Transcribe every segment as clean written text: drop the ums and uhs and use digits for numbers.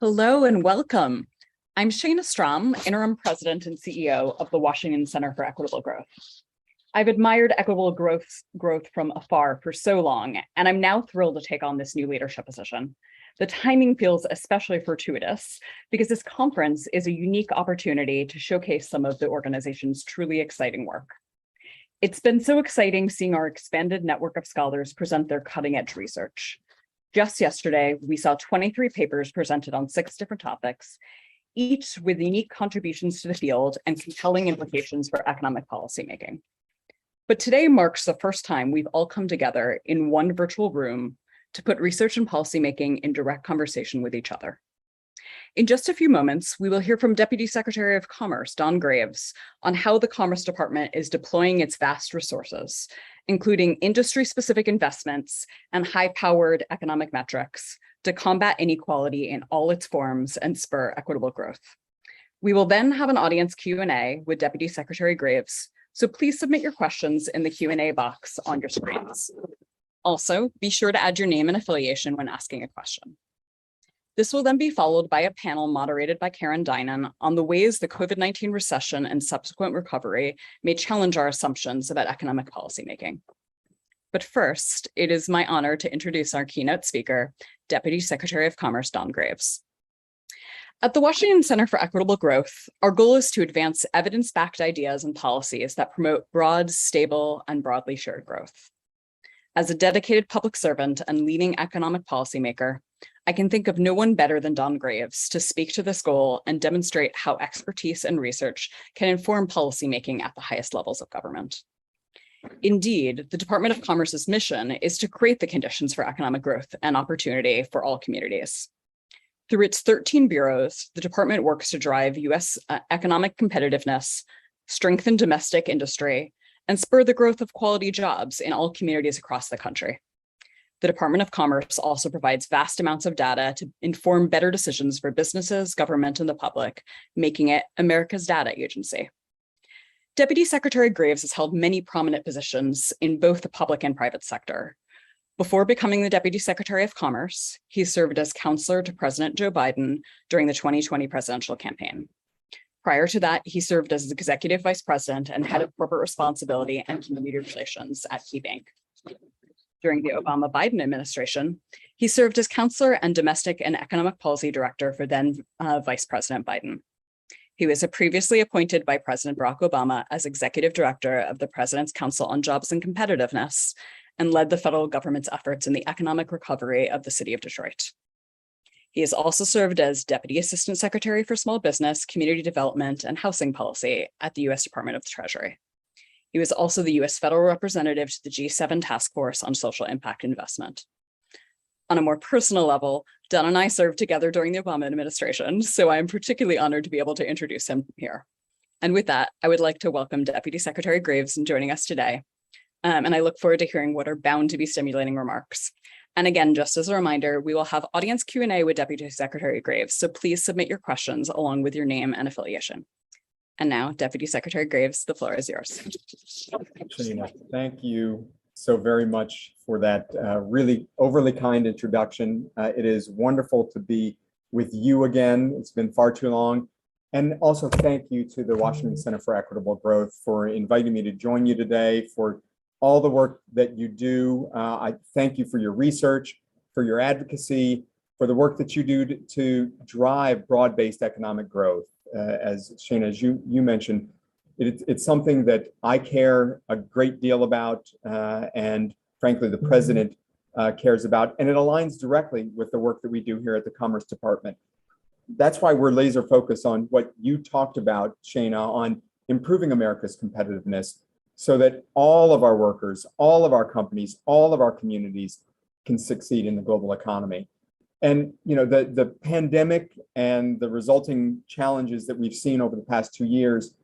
Hello and welcome. I'm Shana Strom, Interim President and CEO of the Washington Center for Equitable Growth. I've admired equitable growth from afar for so long, and I'm now thrilled to take on this new leadership position. The timing feels especially fortuitous because this conference is a unique opportunity to showcase some of the organization's truly exciting work. It's been so exciting seeing our expanded network of scholars present their cutting-edge research. Just yesterday, we saw 23 papers presented on 6 different topics, each with unique contributions to the field and compelling implications for economic policymaking. But today marks the first time we've all come together in one virtual room to put research and policymaking in direct conversation with each other. In just a few moments, we will hear from Deputy Secretary of Commerce, Don Graves, on how the Commerce Department is deploying its vast resources, including industry-specific investments and high-powered economic metrics to combat inequality in all its forms and spur equitable growth. We will then have an audience Q&A with Deputy Secretary Graves, so please submit your questions in the Q&A box on your screens. Also, be sure to add your name and affiliation when asking a question. This will then be followed by a panel moderated by Karen Dinan on the ways the COVID-19 recession and subsequent recovery may challenge our assumptions about economic policymaking. But first, it is my honor to introduce our keynote speaker, Deputy Secretary of Commerce, Don Graves. At the Washington Center for Equitable Growth, our goal is to advance evidence-backed ideas and policies that promote broad, stable, and broadly shared growth. As a dedicated public servant and leading economic policymaker, I can think of no one better than Don Graves to speak to this goal and demonstrate how expertise and research can inform policymaking at the highest levels of government. Indeed, the Department of Commerce's mission is to create the conditions for economic growth and opportunity for all communities. Through its 13 bureaus, the department works to drive U.S. economic competitiveness, strengthen domestic industry, and spur the growth of quality jobs in all communities across the country. The Department of Commerce also provides vast amounts of data to inform better decisions for businesses, government, and the public, making it America's data agency. Deputy Secretary Graves has held many prominent positions in both the public and private sector. Before becoming the Deputy Secretary of Commerce, he served as counselor to President Joe Biden during the 2020 presidential campaign. Prior to that, he served as Executive Vice President and Head of Corporate Responsibility and Community Relations at KeyBank. During the Obama-Biden administration, he served as counselor and domestic and economic policy director for then Vice President Biden. He was previously appointed by President Barack Obama as executive director of the President's Council on Jobs and Competitiveness and led the federal government's efforts in the economic recovery of the city of Detroit. He has also served as Deputy Assistant Secretary for Small Business, Community Development, and Housing Policy at the U.S. Department of the Treasury. He was also the U.S. federal representative to the G7 Task Force on Social Impact Investment. On a more personal level, Don and I served together during the Obama administration, so I am particularly honored to be able to introduce him here. And with that, I would like to welcome Deputy Secretary Graves in joining us today. And I look forward to hearing what are bound to be stimulating remarks. And again, just as a reminder, we will have audience Q&A with Deputy Secretary Graves, so please submit your questions along with your name and affiliation. And now, Deputy Secretary Graves, the floor is yours. Shana, thank you so very much for that really overly kind introduction. It is wonderful to be with you again. It's been far too long. And also thank you to the Washington Center for Equitable Growth for inviting me to join you today, for all the work that you do. I thank you for your research, for your advocacy, for the work that you do to drive broad-based economic growth. As Shana, as you mentioned, it's something that I care a great deal about, and frankly, the president cares about, and it aligns directly with the work that we do here at the Commerce Department. That's why we're laser focused on what you talked about, Shana, on improving America's competitiveness so that all of our workers, all of our companies, all of our communities can succeed in the global economy. And the pandemic and the resulting challenges that we've seen over the past 2 years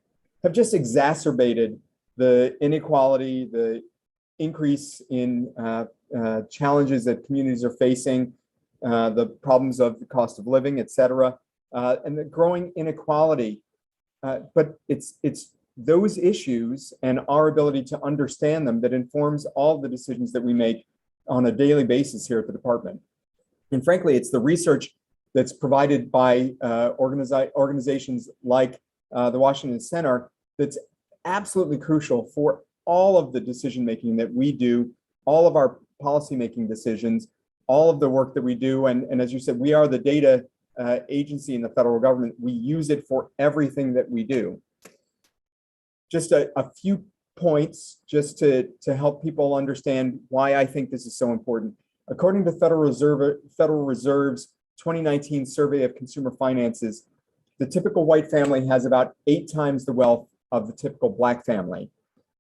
have just exacerbated the inequality, the increase in challenges that communities are facing, the problems of the cost of living, et cetera, and the growing inequality. But it's those issues and our ability to understand them that informs all the decisions that we make on a daily basis here at the department. And frankly, it's the research that's provided by organizations like the Washington Center that's absolutely crucial for all of the decision making that we do, all of our policymaking decisions, all of the work that we do. And as you said, we are the data agency in the federal government. We use it for everything that we do. Just a few points just to help people understand why I think this is so important. According to Federal Reserve's 2019 survey of consumer finances, the typical white family has about 8 times the wealth of the typical Black family.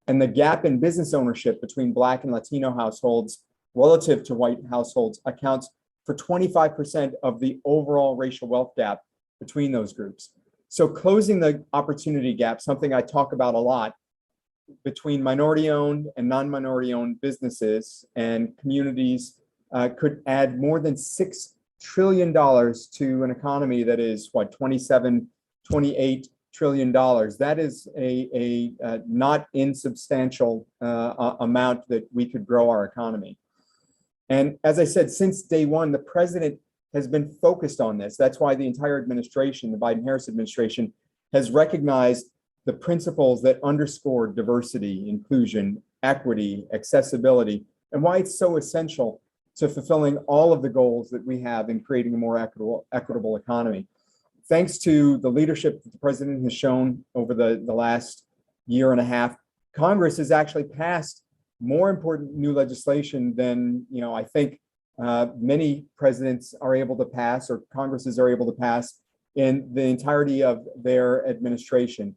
And the gap in business ownership between Black and Latino households relative to white households accounts for 25% of the overall racial wealth gap between those groups. So closing the opportunity gap, something I talk about a lot, between minority-owned and non-minority owned businesses and communities could add more than $6 trillion to an economy that is, what, 27, 28 trillion dollars. That is a not insubstantial amount that we could grow our economy. And as I said, since day one, the president has been focused on this. That's why the entire administration, the Biden-Harris administration, has recognized the principles that underscore diversity, inclusion, equity, accessibility, and why it's so essential to fulfilling all of the goals that we have in creating a more equitable economy. Thanks to the leadership that the president has shown over the last year and a half, Congress has actually passed more important new legislation than, I think many presidents are able to pass, or Congresses are able to pass in the entirety of their administration.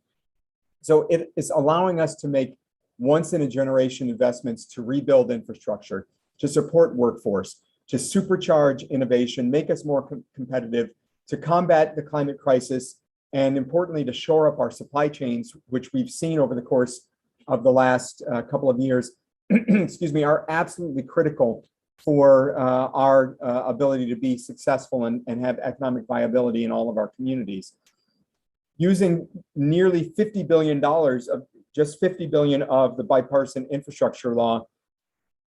So it is allowing us to make once in a generation investments to rebuild infrastructure, to support workforce, to supercharge innovation, make us more competitive, to combat the climate crisis, and importantly, to shore up our supply chains, which we've seen over the course of the last couple of years, excuse me, are absolutely critical for our ability to be successful and have economic viability in all of our communities. Using nearly $50 billion of just $50 billion of the bipartisan infrastructure law,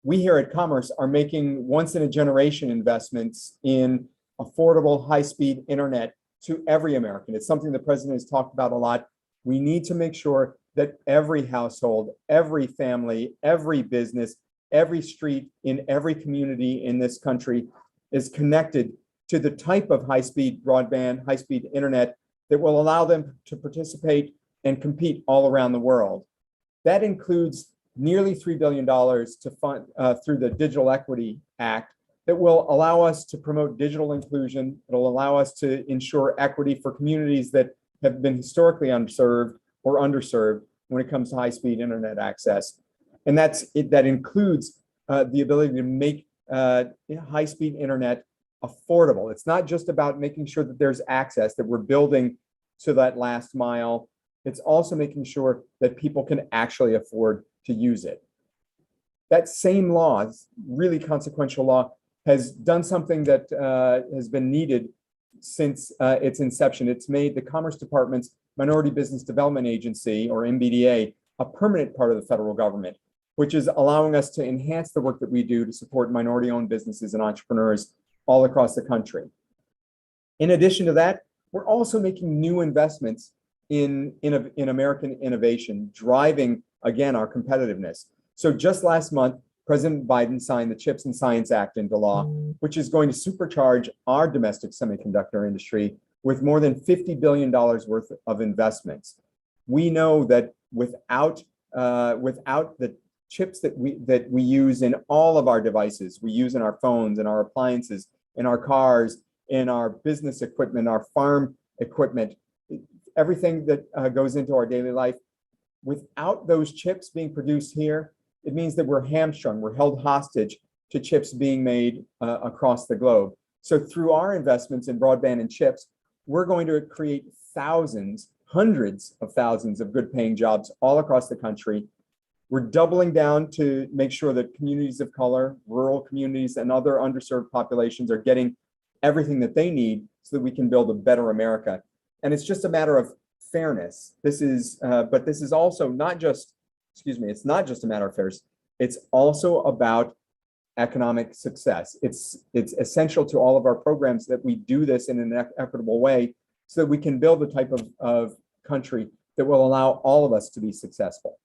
we here at Commerce are making once in a generation investments in affordable high-speed internet to every American. It's something the president has talked about a lot. We need to make sure that every household, every family, every business, every street in every community in this country is connected to the type of high-speed broadband, high-speed internet that will allow them to participate and compete all around the world. That includes nearly $3 billion to fund through the Digital Equity Act that will allow us to promote digital inclusion. It'll allow us to ensure equity for communities that have been historically unserved or underserved when it comes to high-speed internet access. And that includes the ability to make high-speed internet affordable. It's not just about making sure that there's access, that we're building to that last mile. It's also making sure that people can actually afford to use it. That same law, really consequential law, has done something that has been needed since its inception. It's made the Commerce Department's Minority Business Development Agency, or MBDA, a permanent part of the federal government, which is allowing us to enhance the work that we do to support minority-owned businesses and entrepreneurs all across the country. In addition to that, we're also making new investments in American innovation, driving, again, our competitiveness. So just last month, President Biden signed the CHIPS and Science Act into law, which is going to supercharge our domestic semiconductor industry with more than $50 billion worth of investments. We know that without the chips that we use in all of our devices, we use in our phones, in our appliances, in our cars, in our business equipment, our farm equipment, everything that goes into our daily life, without those chips being produced here, it means that we're hamstrung, we're held hostage to chips being made across the globe. So through our investments in broadband and chips, we're going to create thousands, hundreds of thousands of good paying jobs all across the country. We're doubling down to make sure that communities of color, rural communities, and other underserved populations are getting everything that they need so that we can build a better America. And it's just a matter of fairness. But this is also not just, it's not just a matter of fairness. It's also about economic success. It's essential to all of our programs that we do this in an equitable way so that we can build the type of country that will allow all of us to be successful.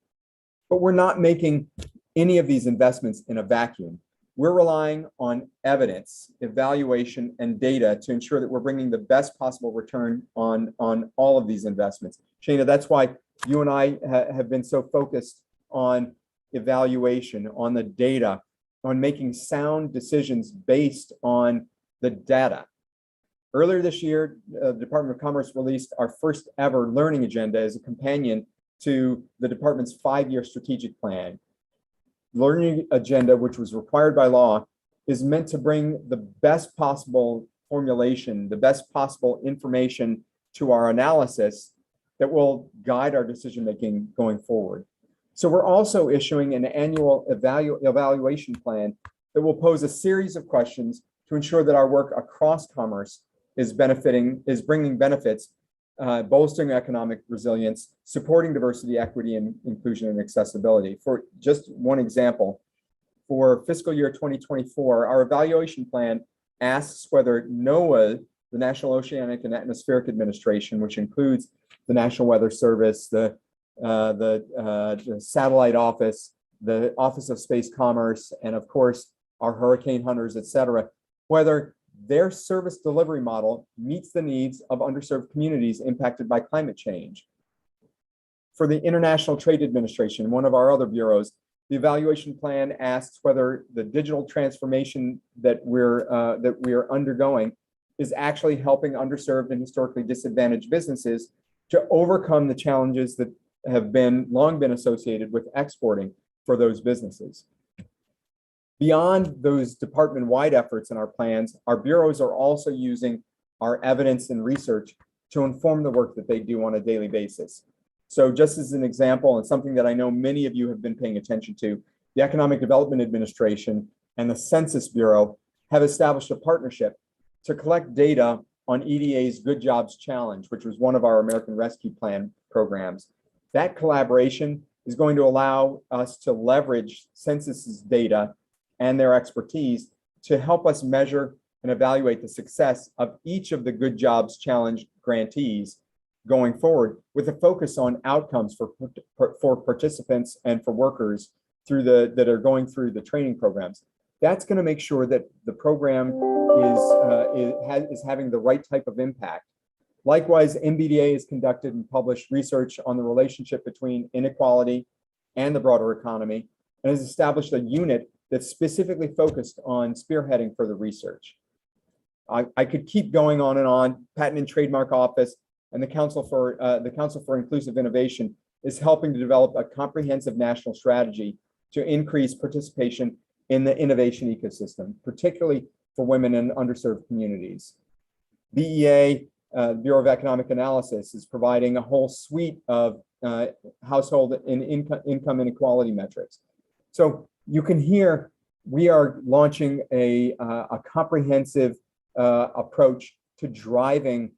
But we're not making any of these investments in a vacuum. We're relying on evidence, evaluation, and data to ensure that we're bringing the best possible return on all of these investments. Shana, that's why you and I have been so focused on evaluation, on the data, on making sound decisions based on the data. Earlier this year, the Department of Commerce released our first ever learning agenda as a companion to the department's 5-year strategic plan. Learning agenda, which was required by law, is meant to bring the best possible formulation, the best possible information to our analysis that will guide our decision-making going forward. So we're also issuing an annual evaluation plan that will pose a series of questions to ensure that our work across commerce is bringing benefits, bolstering economic resilience, supporting diversity, equity, and inclusion and accessibility. For just one example, for fiscal year 2024, our evaluation plan asks whether NOAA, the National Oceanic and Atmospheric Administration, which includes the National Weather Service, the Satellite Office, the Office of Space Commerce, and of course, our hurricane hunters, et cetera, whether their service delivery model meets the needs of underserved communities impacted by climate change. For the International Trade Administration, one of our other bureaus, the evaluation plan asks whether the digital transformation that we're undergoing is actually helping underserved and historically disadvantaged businesses to overcome the challenges that have long been associated with exporting for those businesses. Beyond those department-wide efforts in our plans, our bureaus are also using our evidence and research to inform the work that they do on a daily basis. So just as an example, and something that I know many of you have been paying attention to, the Economic Development Administration and the Census Bureau have established a partnership to collect data on EDA's Good Jobs Challenge, which was one of our American Rescue Plan programs. That collaboration is going to allow us to leverage Census's data and their expertise to help us measure and evaluate the success of each of the Good Jobs Challenge grantees going forward, with a focus on outcomes for participants and for workers that are going through the training programs. That's going to make sure that the program is having the right type of impact. Likewise, MBDA has conducted and published research on the relationship between inequality and the broader economy, and has established a unit that's specifically focused on spearheading further research. I could keep going on and on. Patent and Trademark Office and the Council for Inclusive Innovation is helping to develop a comprehensive national strategy to increase participation in the innovation ecosystem, particularly for women in underserved communities. BEA, Bureau of Economic Analysis, is providing a whole suite of household and income inequality metrics. So you can hear we are launching a comprehensive approach to driving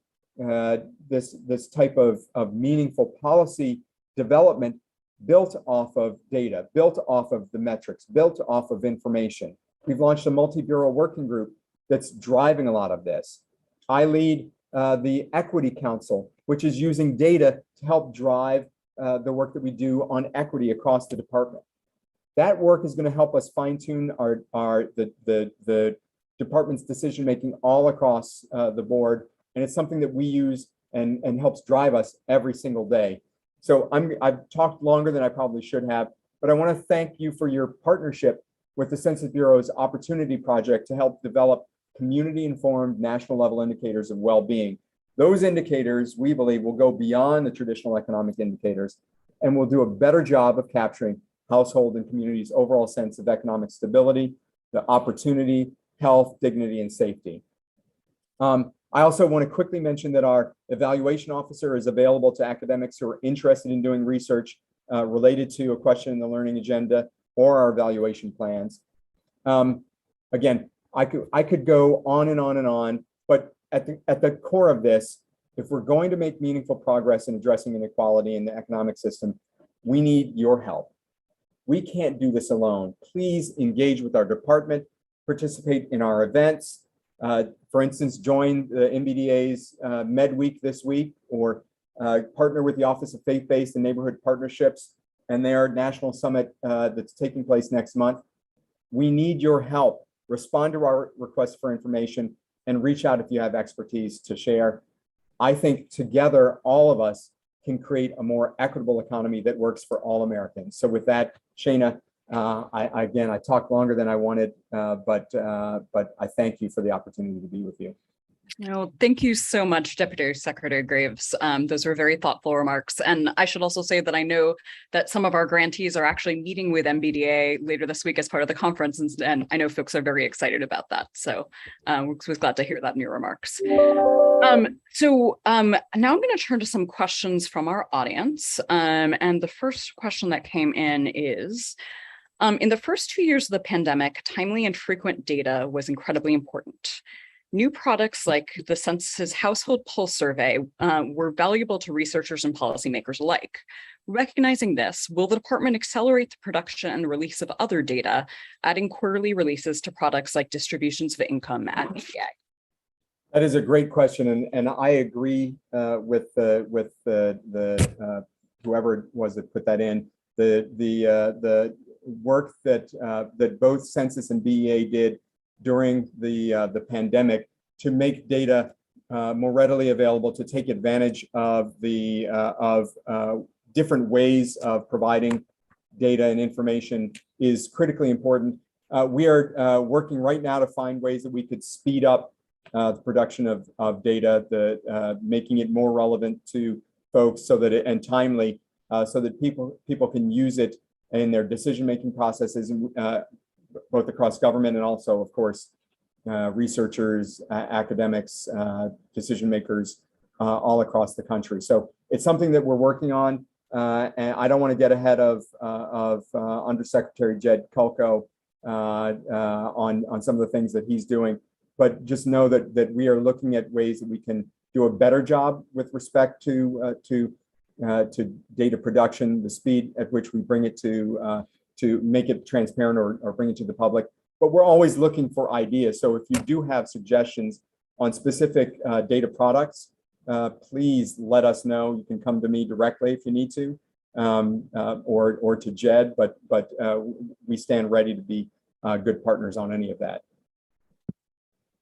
this type of meaningful policy development built off of data, built off of the metrics, built off of information. We've launched a multi-bureau working group that's driving a lot of this. I lead the Equity Council, which is using data to help drive the work that we do on equity across the department. That work is going to help us fine-tune the department's decision-making all across the board, and it's something that we use and helps drive us every single day. So I've talked longer than I probably should have, but I want to thank you for your partnership with the Census Bureau's Opportunity Project to help develop community-informed national-level indicators of well-being. Those indicators, we believe, will go beyond the traditional economic indicators and will do a better job of capturing household and communities' overall sense of economic stability, the opportunity, health, dignity, and safety. I also want to quickly mention that our evaluation officer is available to academics who are interested in doing research related to a question in the learning agenda or our evaluation plans. Again, I could go on and on and on, but at the core of this, if we're going to make meaningful progress in addressing inequality in the economic system, we need your help. We can't do this alone. Please engage with our department, participate in our events. For instance, join the MBDA's Med Week this week, or partner with the Office of Faith-Based and Neighborhood Partnerships and their national summit that's taking place next month. We need your help. Respond to our requests for information and reach out if you have expertise to share. I think together, all of us can create a more equitable economy that works for all Americans. So with that, Shana, I talked longer than I wanted, but I thank you for the opportunity to be with you. No, thank you so much, Deputy Secretary Graves. Those were very thoughtful remarks. And I should also say that I know that some of our grantees are actually meeting with MBDA later this week as part of the conference. And I know folks are very excited about that. So was glad to hear that in your remarks. Now I'm going to turn to some questions from our audience. And the first question that came in is, in the first 2 years of the pandemic, timely and frequent data was incredibly important. New products like the Census's Household Pulse Survey were valuable to researchers and policymakers alike. Recognizing this, will the department accelerate the production and release of other data, adding quarterly releases to products like distributions of income at BDA? That is a great question, and I agree with whoever it was that put that in. The work that both Census and BEA did during the pandemic to make data more readily available, to take advantage of the different ways of providing data and information is critically important. We are working right now to find ways that we could speed up the production of data, making it more relevant to folks so that and timely, so that people can use it in their decision-making processes, both across government and also, of course, researchers, academics, decision makers all across the country. So it's something that we're working on, and I don't want to get ahead of Undersecretary Jed Kulko on some of the things that he's doing, but just know that we are looking at ways that we can do a better job with respect to data production, the speed at which we bring it to make it transparent or bring it to the public. But we're always looking for ideas. So if you do have suggestions on specific data products, please let us know. You can come to me directly if you need to, or to Jed, but we stand ready to be good partners on any of that.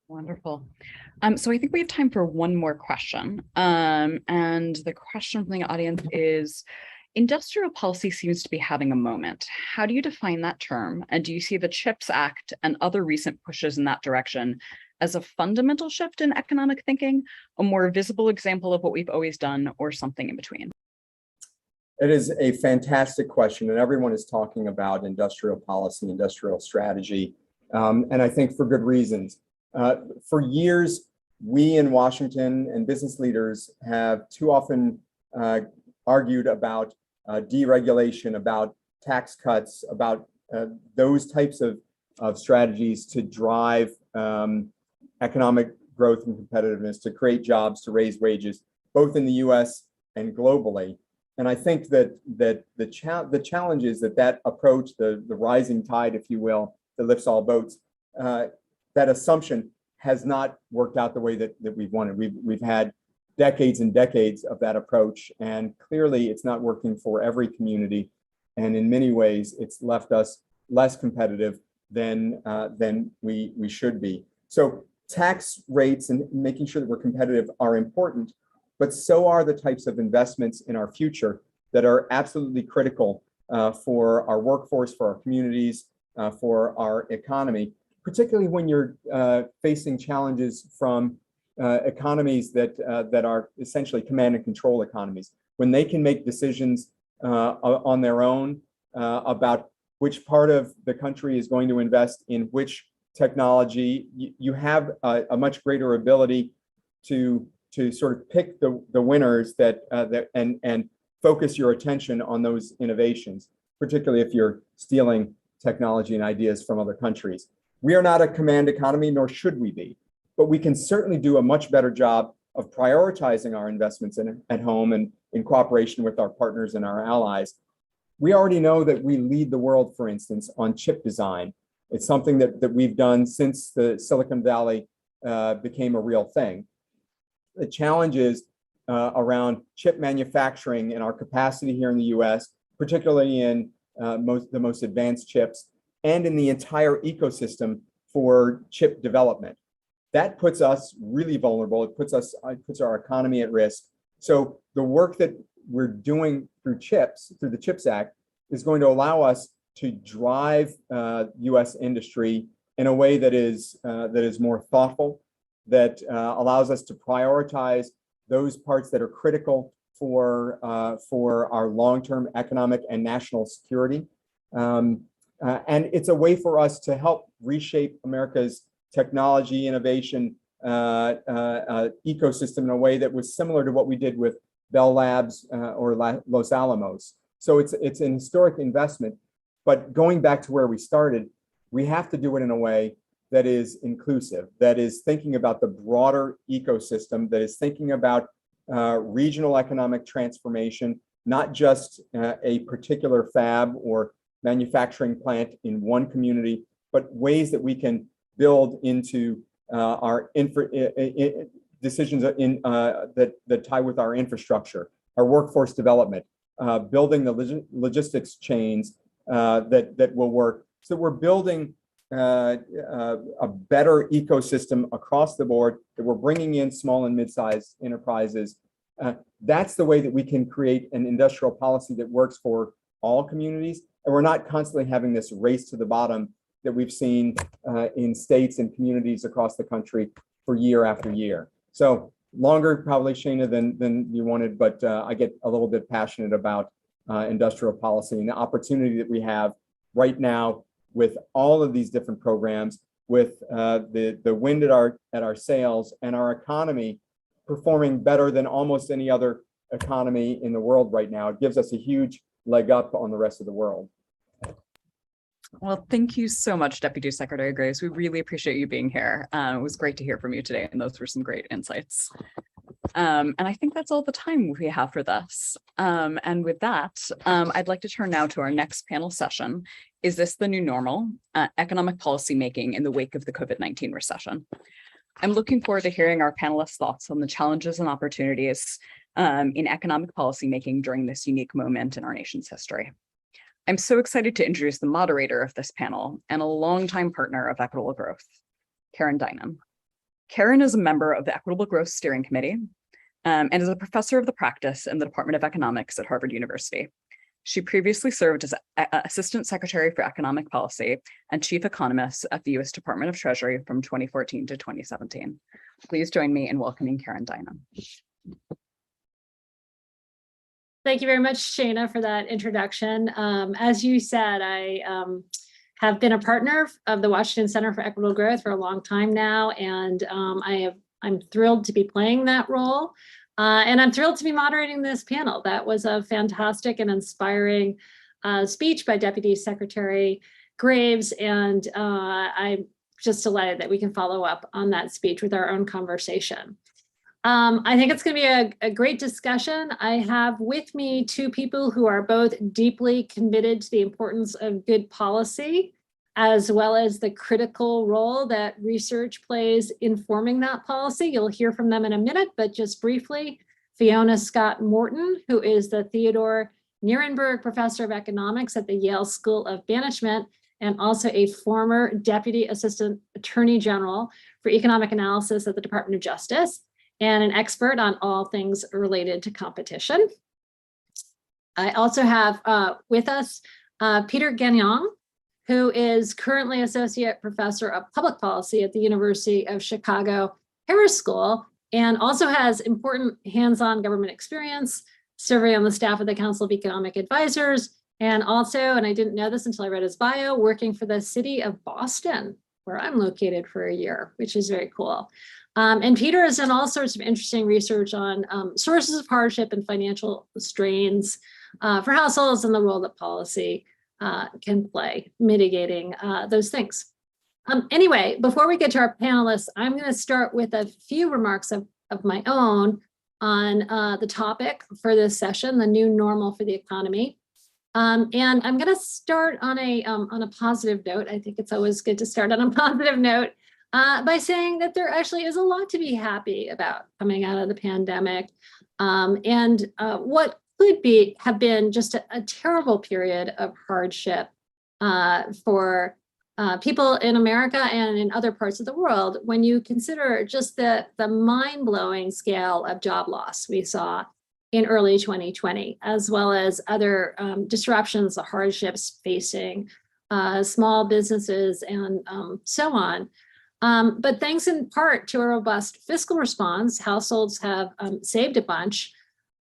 Wonderful. So I think we have time for one more question. And the question from the audience is, industrial policy seems to be having a moment. How do you define that term? And do you see the CHIPS Act and other recent pushes in that direction as a fundamental shift in economic thinking, a more visible example of what we've always done, or something in between? It is a fantastic question, and everyone is talking about industrial policy, industrial strategy, and I think for good reasons. For years, we in Washington and business leaders have too often argued about deregulation, about tax cuts, about those types of strategies to drive economic growth and competitiveness, to create jobs, to raise wages, both in the U.S. and globally. And I think that the challenge is that approach, the rising tide, if you will, that lifts all boats, that assumption has not worked out the way that we've wanted. We've had decades and decades of that approach, and clearly it's not working for every community. And in many ways, it's left us less competitive than we should be. So tax rates and making sure that we're competitive are important, but so are the types of investments in our future that are absolutely critical for our workforce, for our communities, for our economy, particularly when you're facing challenges from economies that are essentially command and control economies. When they can make decisions on their own about which part of the country is going to invest in which technology, you have a much greater ability to sort of pick the winners and focus your attention on those innovations, particularly if you're stealing technology and ideas from other countries. We are not a command economy, nor should we be, but we can certainly do a much better job of prioritizing our investments at home and in cooperation with our partners and our allies. We already know that we lead the world, for instance, on chip design. It's something that we've done since the Silicon Valley became a real thing. The challenge is around chip manufacturing and our capacity here in the US, particularly in the most advanced chips, and in the entire ecosystem for chip development. That puts us really vulnerable. It puts our economy at risk. So the work that we're doing through the CHIPS Act, is going to allow us to drive US industry in a way that is more thoughtful, that allows us to prioritize those parts that are critical for our long-term economic and national security. And it's a way for us to help reshape America's technology innovation ecosystem in a way that was similar to what we did with Bell Labs or Los Alamos. So it's an historic investment, but going back to where we started, we have to do it in a way that is inclusive, that is thinking about the broader ecosystem, that is thinking about regional economic transformation, not just a particular fab or manufacturing plant in one community, but ways that we can build into our decisions that tie with our infrastructure, our workforce development, building the logistics chains that will work. So we're building a better ecosystem across the board, that we're bringing in small and mid-sized enterprises. That's the way that we can create an industrial policy that works for all communities. And we're not constantly having this race to the bottom that we've seen in states and communities across the country for year after year. So longer probably, Shana, than you wanted, but I get a little bit passionate about industrial policy and the opportunity that we have right now with all of these different programs, with the wind at our sails and our economy performing better than almost any other economy in the world right now. It gives us a huge leg up on the rest of the world. Well, thank you so much, Deputy Secretary Graves. We really appreciate you being here. It was great to hear from you today, and those were some great insights. And I think that's all the time we have for this. And with that, I'd like to turn now to our next panel session. Is this the new normal? Economic policy making in the wake of the COVID-19 recession. I'm looking forward to hearing our panelists' thoughts on the challenges and opportunities in economic policy making during this unique moment in our nation's history. I'm so excited to introduce the moderator of this panel and a longtime partner of Equitable Growth, Karen Dinan. Karen is a member of the Equitable Growth Steering Committee and is a professor of the practice in the Department of Economics at Harvard University. She previously served as Assistant Secretary for Economic Policy and Chief Economist at the U.S. Department of Treasury from 2014 to 2017. Please join me in welcoming Karen Dinan. Thank you very much, Shana, for that introduction. As you said, I have been a partner of the Washington Center for Equitable Growth for a long time now, and I'm thrilled to be playing that role. And I'm thrilled to be moderating this panel. That was a fantastic and inspiring speech by Deputy Secretary Graves, and I'm just delighted that we can follow up on that speech with our own conversation. I think it's going to be a great discussion. I have with me two people who are both deeply committed to the importance of good policy, as well as the critical role that research plays in forming that policy. You'll hear from them in a minute, but just briefly, Fiona Scott Morton, who is the Theodore Nierenberg Professor of Economics at the Yale School of Management, and also a former Deputy Assistant Attorney General for Economic Analysis at the Department of Justice, and an expert on all things related to competition. I also have with us Peter Gagnon, who is currently Associate Professor of Public Policy at the University of Chicago Harris School, and also has important hands-on government experience, serving on the staff of the Council of Economic Advisors, and also, and I didn't know this until I read his bio, working for the city of Boston, where I'm located for a year, which is very cool. And Peter has done all sorts of interesting research on sources of hardship and financial strains for households and the role that policy can play mitigating those things. Anyway, before we get to our panelists, I'm going to start with a few remarks of my own on the topic for this session, the new normal for the economy. And I'm going to start on a positive note. I think it's always good to start on a positive note by saying that there actually is a lot to be happy about coming out of the pandemic, and what could have been just a terrible period of hardship for people in America and in other parts of the world. When you consider just the mind-blowing scale of job loss we saw in early 2020, as well as other disruptions, the hardships facing small businesses and so on. But thanks in part to a robust fiscal response, households have saved a bunch.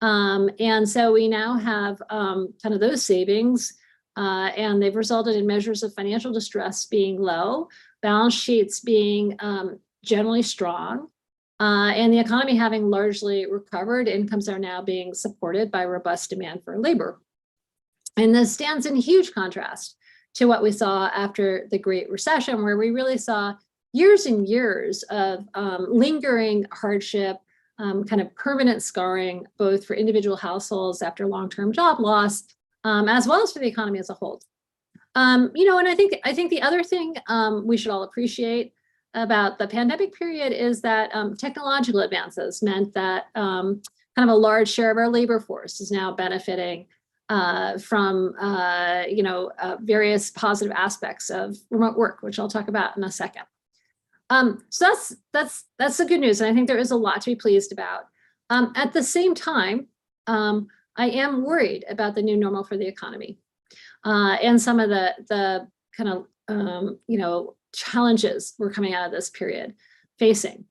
And so we now have kind of those savings, and they've resulted in measures of financial distress being low, balance sheets being generally strong, and the economy having largely recovered. Incomes are now being supported by robust demand for labor. And this stands in huge contrast to what we saw after the Great Recession, where we really saw years and years of lingering hardship, kind of permanent scarring, both for individual households after long-term job loss, as well as for the economy as a whole. And I think the other thing we should all appreciate about the pandemic period is that technological advances meant that kind of a large share of our labor force is now benefiting from various positive aspects of remote work, which I'll talk about in a second. So that's the good news, and I think there is a lot to be pleased about. At the same time, I am worried about the new normal for the economy and some of the kind of challenges we're coming out of this period facing.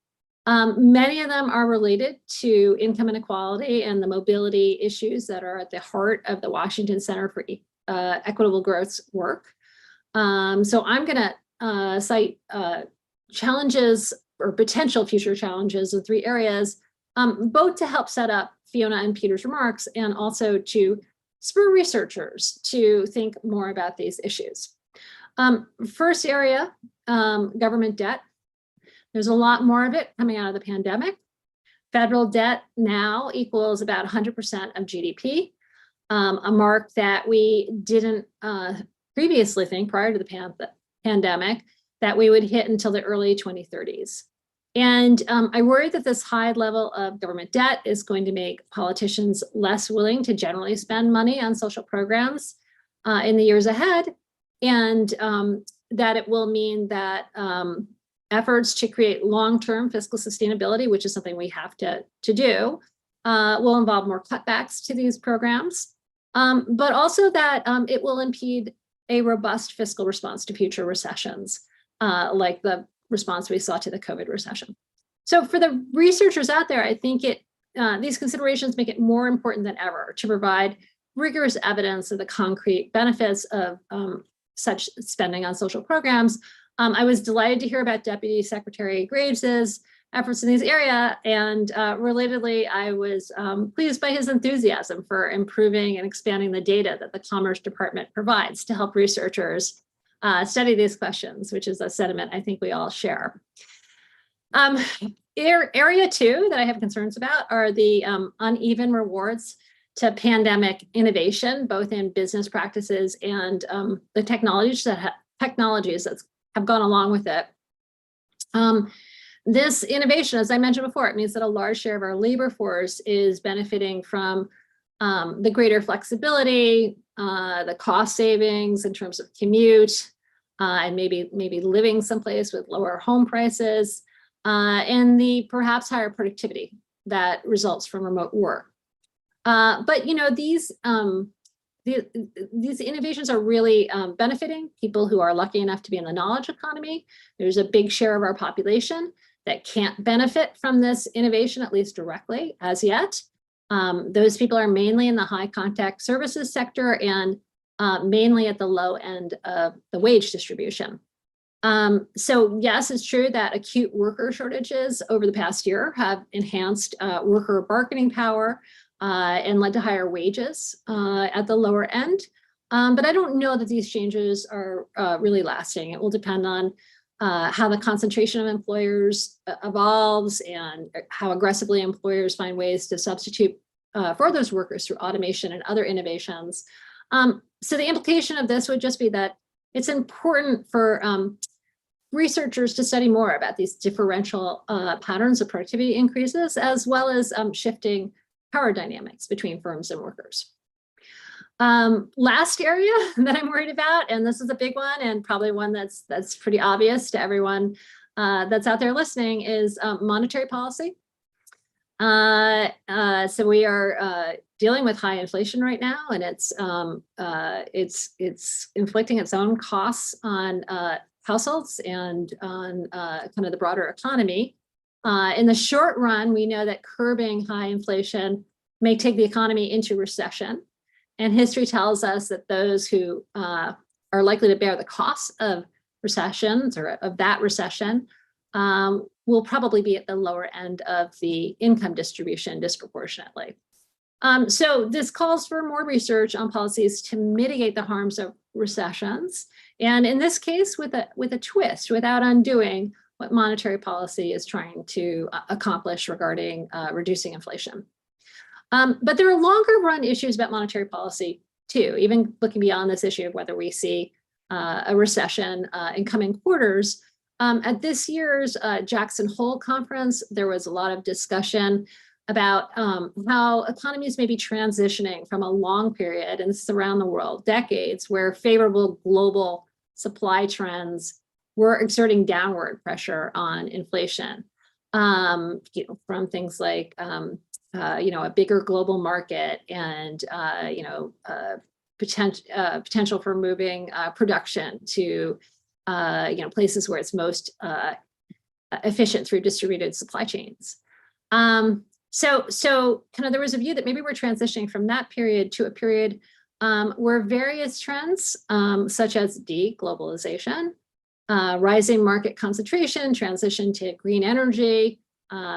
Many of them are related to income inequality and the mobility issues that are at the heart of the Washington Center for Equitable Growth's work. So I'm going to cite challenges or potential future challenges in 3 areas, both to help set up Fiona and Peter's remarks and also to spur researchers to think more about these issues. First area, government debt. There's a lot more of it coming out of the pandemic. Federal debt now equals about 100% of GDP, a mark that we didn't previously think prior to the pandemic that we would hit until the early 2030s. And I worry that this high level of government debt is going to make politicians less willing to generally spend money on social programs in the years ahead, and that it will mean that efforts to create long-term fiscal sustainability, which is something we have to do, will involve more cutbacks to these programs, but also that it will impede a robust fiscal response to future recessions, like the response we saw to the COVID recession. So for the researchers out there, I think these considerations make it more important than ever to provide rigorous evidence of the concrete benefits of such spending on social programs. I was delighted to hear about Deputy Secretary Graves's efforts in this area, and relatedly, I was pleased by his enthusiasm for improving and expanding the data that the Commerce Department provides to help researchers study these questions, which is a sentiment I think we all share. Area 2 that I have concerns about are the uneven rewards to pandemic innovation, both in business practices and the technologies that have gone along with it. This innovation, as I mentioned before, it means that a large share of our labor force is benefiting from the greater flexibility, the cost savings in terms of commute, and maybe living someplace with lower home prices, and the perhaps higher productivity that results from remote work. But these innovations are really benefiting people who are lucky enough to be in the knowledge economy. There's a big share of our population that can't benefit from this innovation, at least directly as yet. Those people are mainly in the high contact services sector and mainly at the low end of the wage distribution. So yes, it's true that acute worker shortages over the past year have enhanced worker bargaining power and led to higher wages at the lower end. But I don't know that these changes are really lasting. It will depend on how the concentration of employers evolves and how aggressively employers find ways to substitute for those workers through automation and other innovations. So the implication of this would just be that it's important for researchers to study more about these differential patterns of productivity increases, as well as shifting power dynamics between firms and workers. Last area that I'm worried about, and this is a big one and probably one that's pretty obvious to everyone that's out there listening, is monetary policy. So we are dealing with high inflation right now, and it's inflicting its own costs on households and on kind of the broader economy. In the short run, we know that curbing high inflation may take the economy into recession. And history tells us that those who are likely to bear the costs of recessions or of that recession will probably be at the lower end of the income distribution disproportionately. So this calls for more research on policies to mitigate the harms of recessions. And in this case, with a twist, without undoing what monetary policy is trying to accomplish regarding reducing inflation. But there are longer run issues about monetary policy too, even looking beyond this issue of whether we see a recession in coming quarters. At this year's Jackson Hole conference, there was a lot of discussion about how economies may be transitioning from a long period, and this is around the world, decades, where favorable global supply trends were exerting downward pressure on inflation. From things like a bigger global market and potential for moving production to places where it's most efficient through distributed supply chains. So kind of there was a view that maybe we're transitioning from that period to a period where various trends, such as deglobalization, rising market concentration, transition to green energy,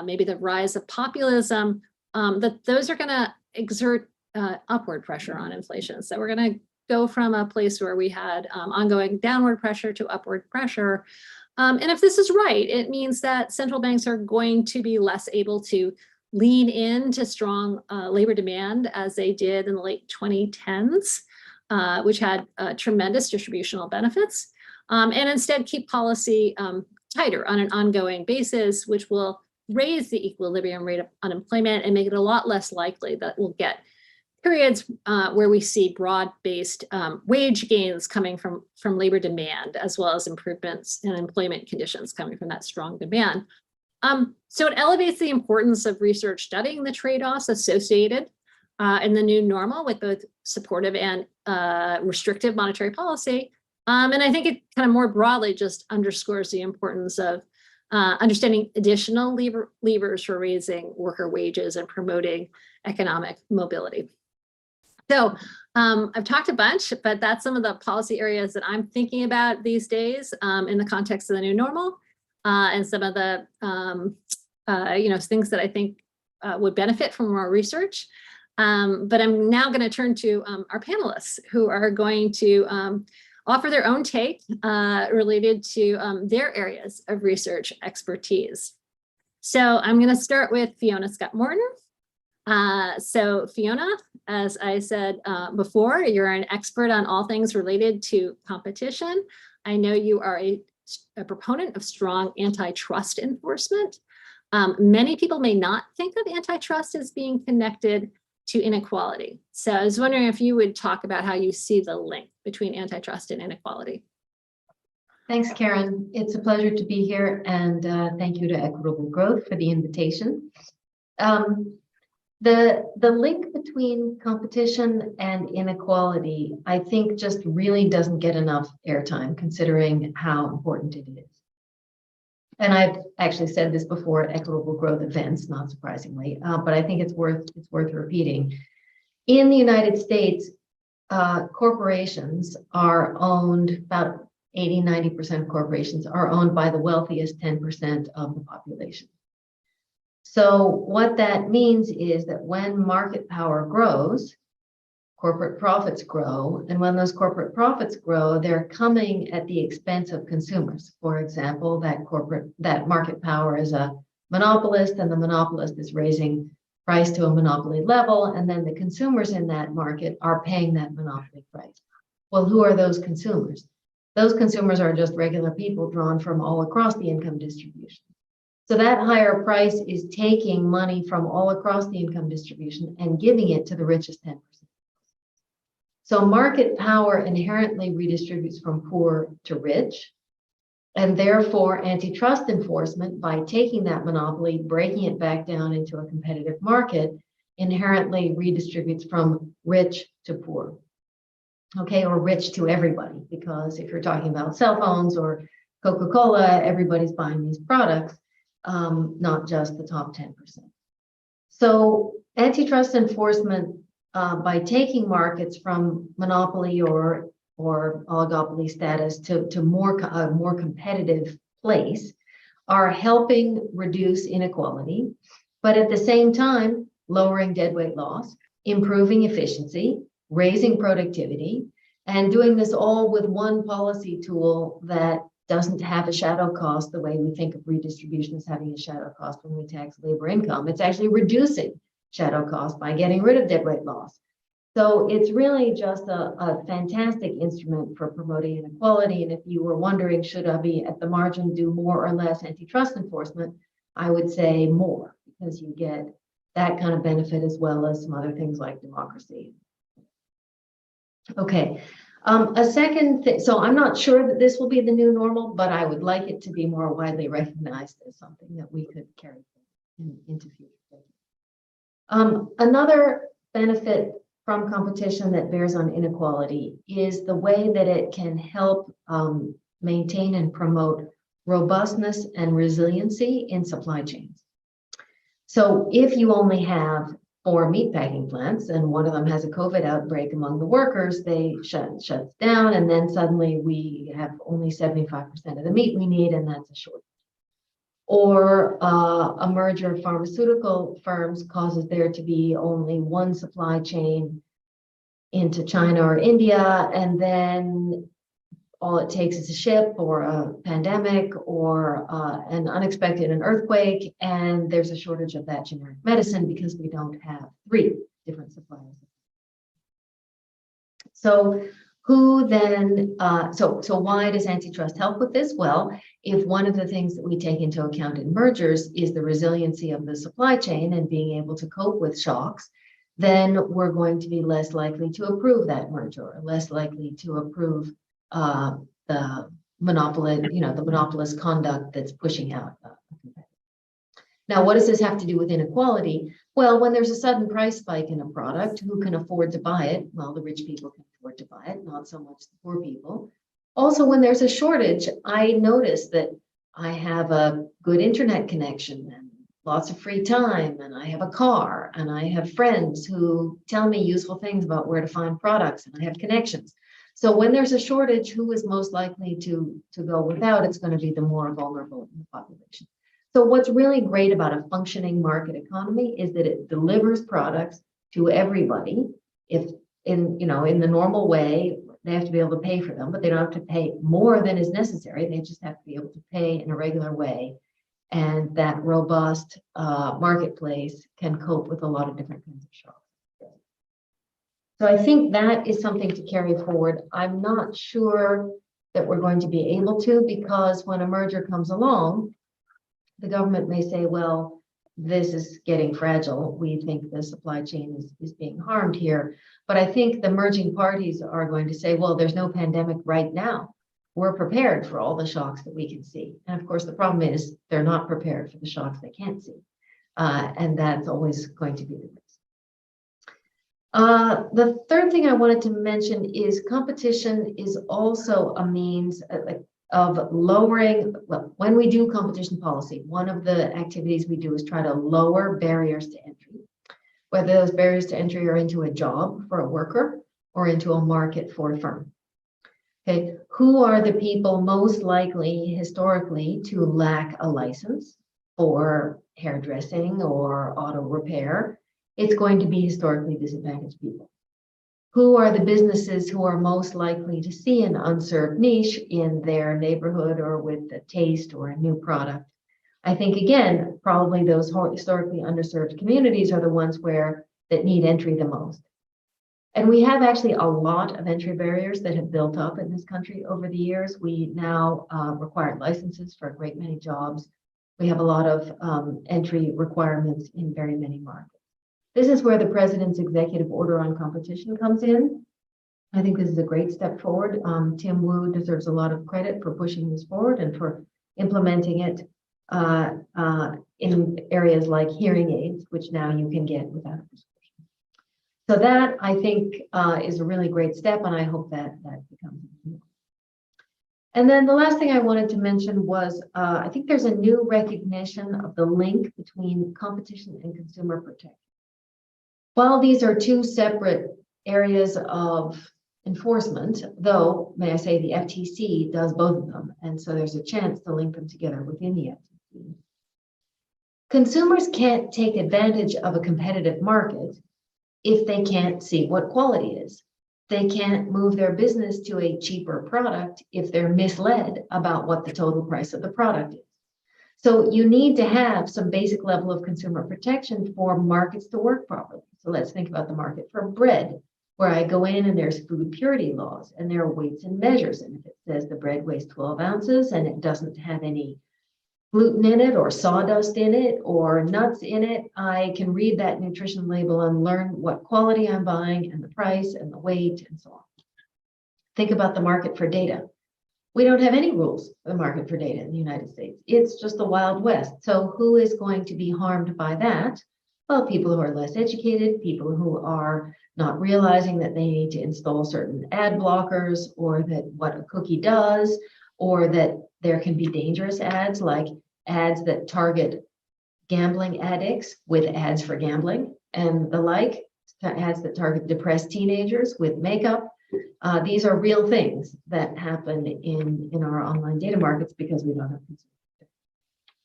maybe the rise of populism, that those are going to exert upward pressure on inflation. So we're going to go from a place where we had ongoing downward pressure to upward pressure. And if this is right, it means that central banks are going to be less able to lean into strong labor demand as they did in the late 2010s, which had tremendous distributional benefits, and instead keep policy tighter on an ongoing basis, which will raise the equilibrium rate of unemployment and make it a lot less likely that we'll get periods where we see broad-based wage gains coming from labor demand, as well as improvements in employment conditions coming from that strong demand. So it elevates the importance of research studying the trade-offs associated in the new normal with both supportive and restrictive monetary policy. And I think it kind of more broadly just underscores the importance of understanding additional levers for raising worker wages and promoting economic mobility. So I've talked a bunch, but that's some of the policy areas that I'm thinking about these days in the context of the new normal, and some of the things that I think would benefit from more research. But I'm now going to turn to our panelists, who are going to offer their own take related to their areas of research expertise. So I'm going to start with Fiona Scott-Morton. So Fiona, as I said before, you're an expert on all things related to competition. I know you are a proponent of strong antitrust enforcement. Many people may not think of antitrust as being connected to inequality. So I was wondering if you would talk about how you see the link between antitrust and inequality. Thanks, Karen. It's a pleasure to be here, and thank you to Equitable Growth for the invitation. The link between competition and inequality, I think, just really doesn't get enough airtime, considering how important it is. And I've actually said this before at Equitable Growth events, not surprisingly, but I think it's worth repeating. In the United States, corporations are owned, about 80–90% of corporations are owned by the wealthiest 10% of the population. So what that means is that when market power grows, corporate profits grow. And when those corporate profits grow, they're coming at the expense of consumers. For example, that market power is a monopolist, and the monopolist is raising price to a monopoly level. And then the consumers in that market are paying that monopoly price. Well, who are those consumers? Those consumers are just regular people drawn from all across the income distribution. So that higher price is taking money from all across the income distribution and giving it to the richest 10%. So market power inherently redistributes from poor to rich. And therefore, antitrust enforcement, by taking that monopoly, breaking it back down into a competitive market, inherently redistributes from rich to poor. Okay, or rich to everybody, because if you're talking about cell phones or Coca-Cola, everybody's buying these products, not just the top 10%. So antitrust enforcement, by taking markets from monopoly or oligopoly status to a more competitive place, are helping reduce inequality, but at the same time, lowering deadweight loss, improving efficiency, raising productivity, and doing this all with one policy tool that doesn't have a shadow cost the way we think of redistribution as having a shadow cost when we tax labor income. It's actually reducing shadow cost by getting rid of deadweight loss. So it's really just a fantastic instrument for promoting inequality. And if you were wondering, should I be at the margin do more or less antitrust enforcement, I would say more, because you get that kind of benefit as well as some other things like democracy. Okay, a second thing, so I'm not sure that this will be the new normal, but I would like it to be more widely recognized as something that we could carry into future. Another benefit from competition that bears on inequality is the way that it can help maintain and promote robustness and resiliency in supply chains. So if you only have 4 meatpacking plants and one of them has a COVID outbreak among the workers, they shuts down, and then suddenly we have only 75% of the meat we need, and that's a shortage. Or a merger of pharmaceutical firms causes there to be only one supply chain into China or India, and then all it takes is a ship or a pandemic or an earthquake, and there's a shortage of that generic medicine because we don't have 3 different suppliers. So who then, so why does antitrust help with this? Well, if one of the things that we take into account in mergers is the resiliency of the supply chain and being able to cope with shocks, then we're going to be less likely to approve that merger, or less likely to approve the monopolist conduct that's pushing out. Now, what does this have to do with inequality? Well, when there's a sudden price spike in a product, who can afford to buy it? Well, the rich people can afford to buy it, not so much the poor people. Also, when there's a shortage, I notice that I have a good internet connection and lots of free time, and I have a car, and I have friends who tell me useful things about where to find products, and I have connections. So when there's a shortage, who is most likely to go without? It's going to be the more vulnerable in the population. So what's really great about a functioning market economy is that it delivers products to everybody. If in the normal way, they have to be able to pay for them, but they don't have to pay more than is necessary. They just have to be able to pay in a regular way. And that robust marketplace can cope with a lot of different kinds of shocks. So I think that is something to carry forward. I'm not sure that we're going to be able to, because when a merger comes along, the government may say, well, this is getting fragile. We think the supply chain is being harmed here. But I think the merging parties are going to say, well, there's no pandemic right now. We're prepared for all the shocks that we can see. And of course, the problem is they're not prepared for the shocks they can't see. And that's always going to be the case. The third thing I wanted to mention is competition is also a means of lowering, well, when we do competition policy, one of the activities we do is try to lower barriers to entry, whether those barriers to entry are into a job for a worker or into a market for a firm. Okay, who are the people most likely historically to lack a license for hairdressing or auto repair? It's going to be historically disadvantaged people. Who are the businesses who are most likely to see an unserved niche in their neighborhood or with a taste or a new product? I think, again, probably those historically underserved communities are the ones that need entry the most. And we have actually a lot of entry barriers that have built up in this country over the years. We now require licenses for a great many jobs. We have a lot of entry requirements in very many markets. This is where the president's executive order on competition comes in. I think this is a great step forward. Tim Wu deserves a lot of credit for pushing this forward and for implementing it in areas like hearing aids, which now you can get without a prescription. So that, I think, is a really great step, and I hope that becomes. And then the last thing I wanted to mention was, I think there's a new recognition of the link between competition and consumer protection. While these are two separate areas of enforcement, though, may I say, the FTC does both of them, and so there's a chance to link them together within the FTC. Consumers can't take advantage of a competitive market if they can't see what quality is. They can't move their business to a cheaper product if they're misled about what the total price of the product is. So you need to have some basic level of consumer protection for markets to work properly. So let's think about the market for bread, where I go in and there's food purity laws and there are weights and measures. And if it says the bread weighs 12 ounces and it doesn't have any gluten in it or sawdust in it or nuts in it, I can read that nutrition label and learn what quality I'm buying and the price and the weight and so on. Think about the market for data. We don't have any rules for the market for data in the United States. It's just the Wild West. So who is going to be harmed by that? Well, people who are less educated, people who are not realizing that they need to install certain ad blockers, or that what a cookie does, or that there can be dangerous ads like ads that target gambling addicts with ads for gambling and the like, ads that target depressed teenagers with makeup. These are real things that happen in our online data markets because we don't have consumer protection.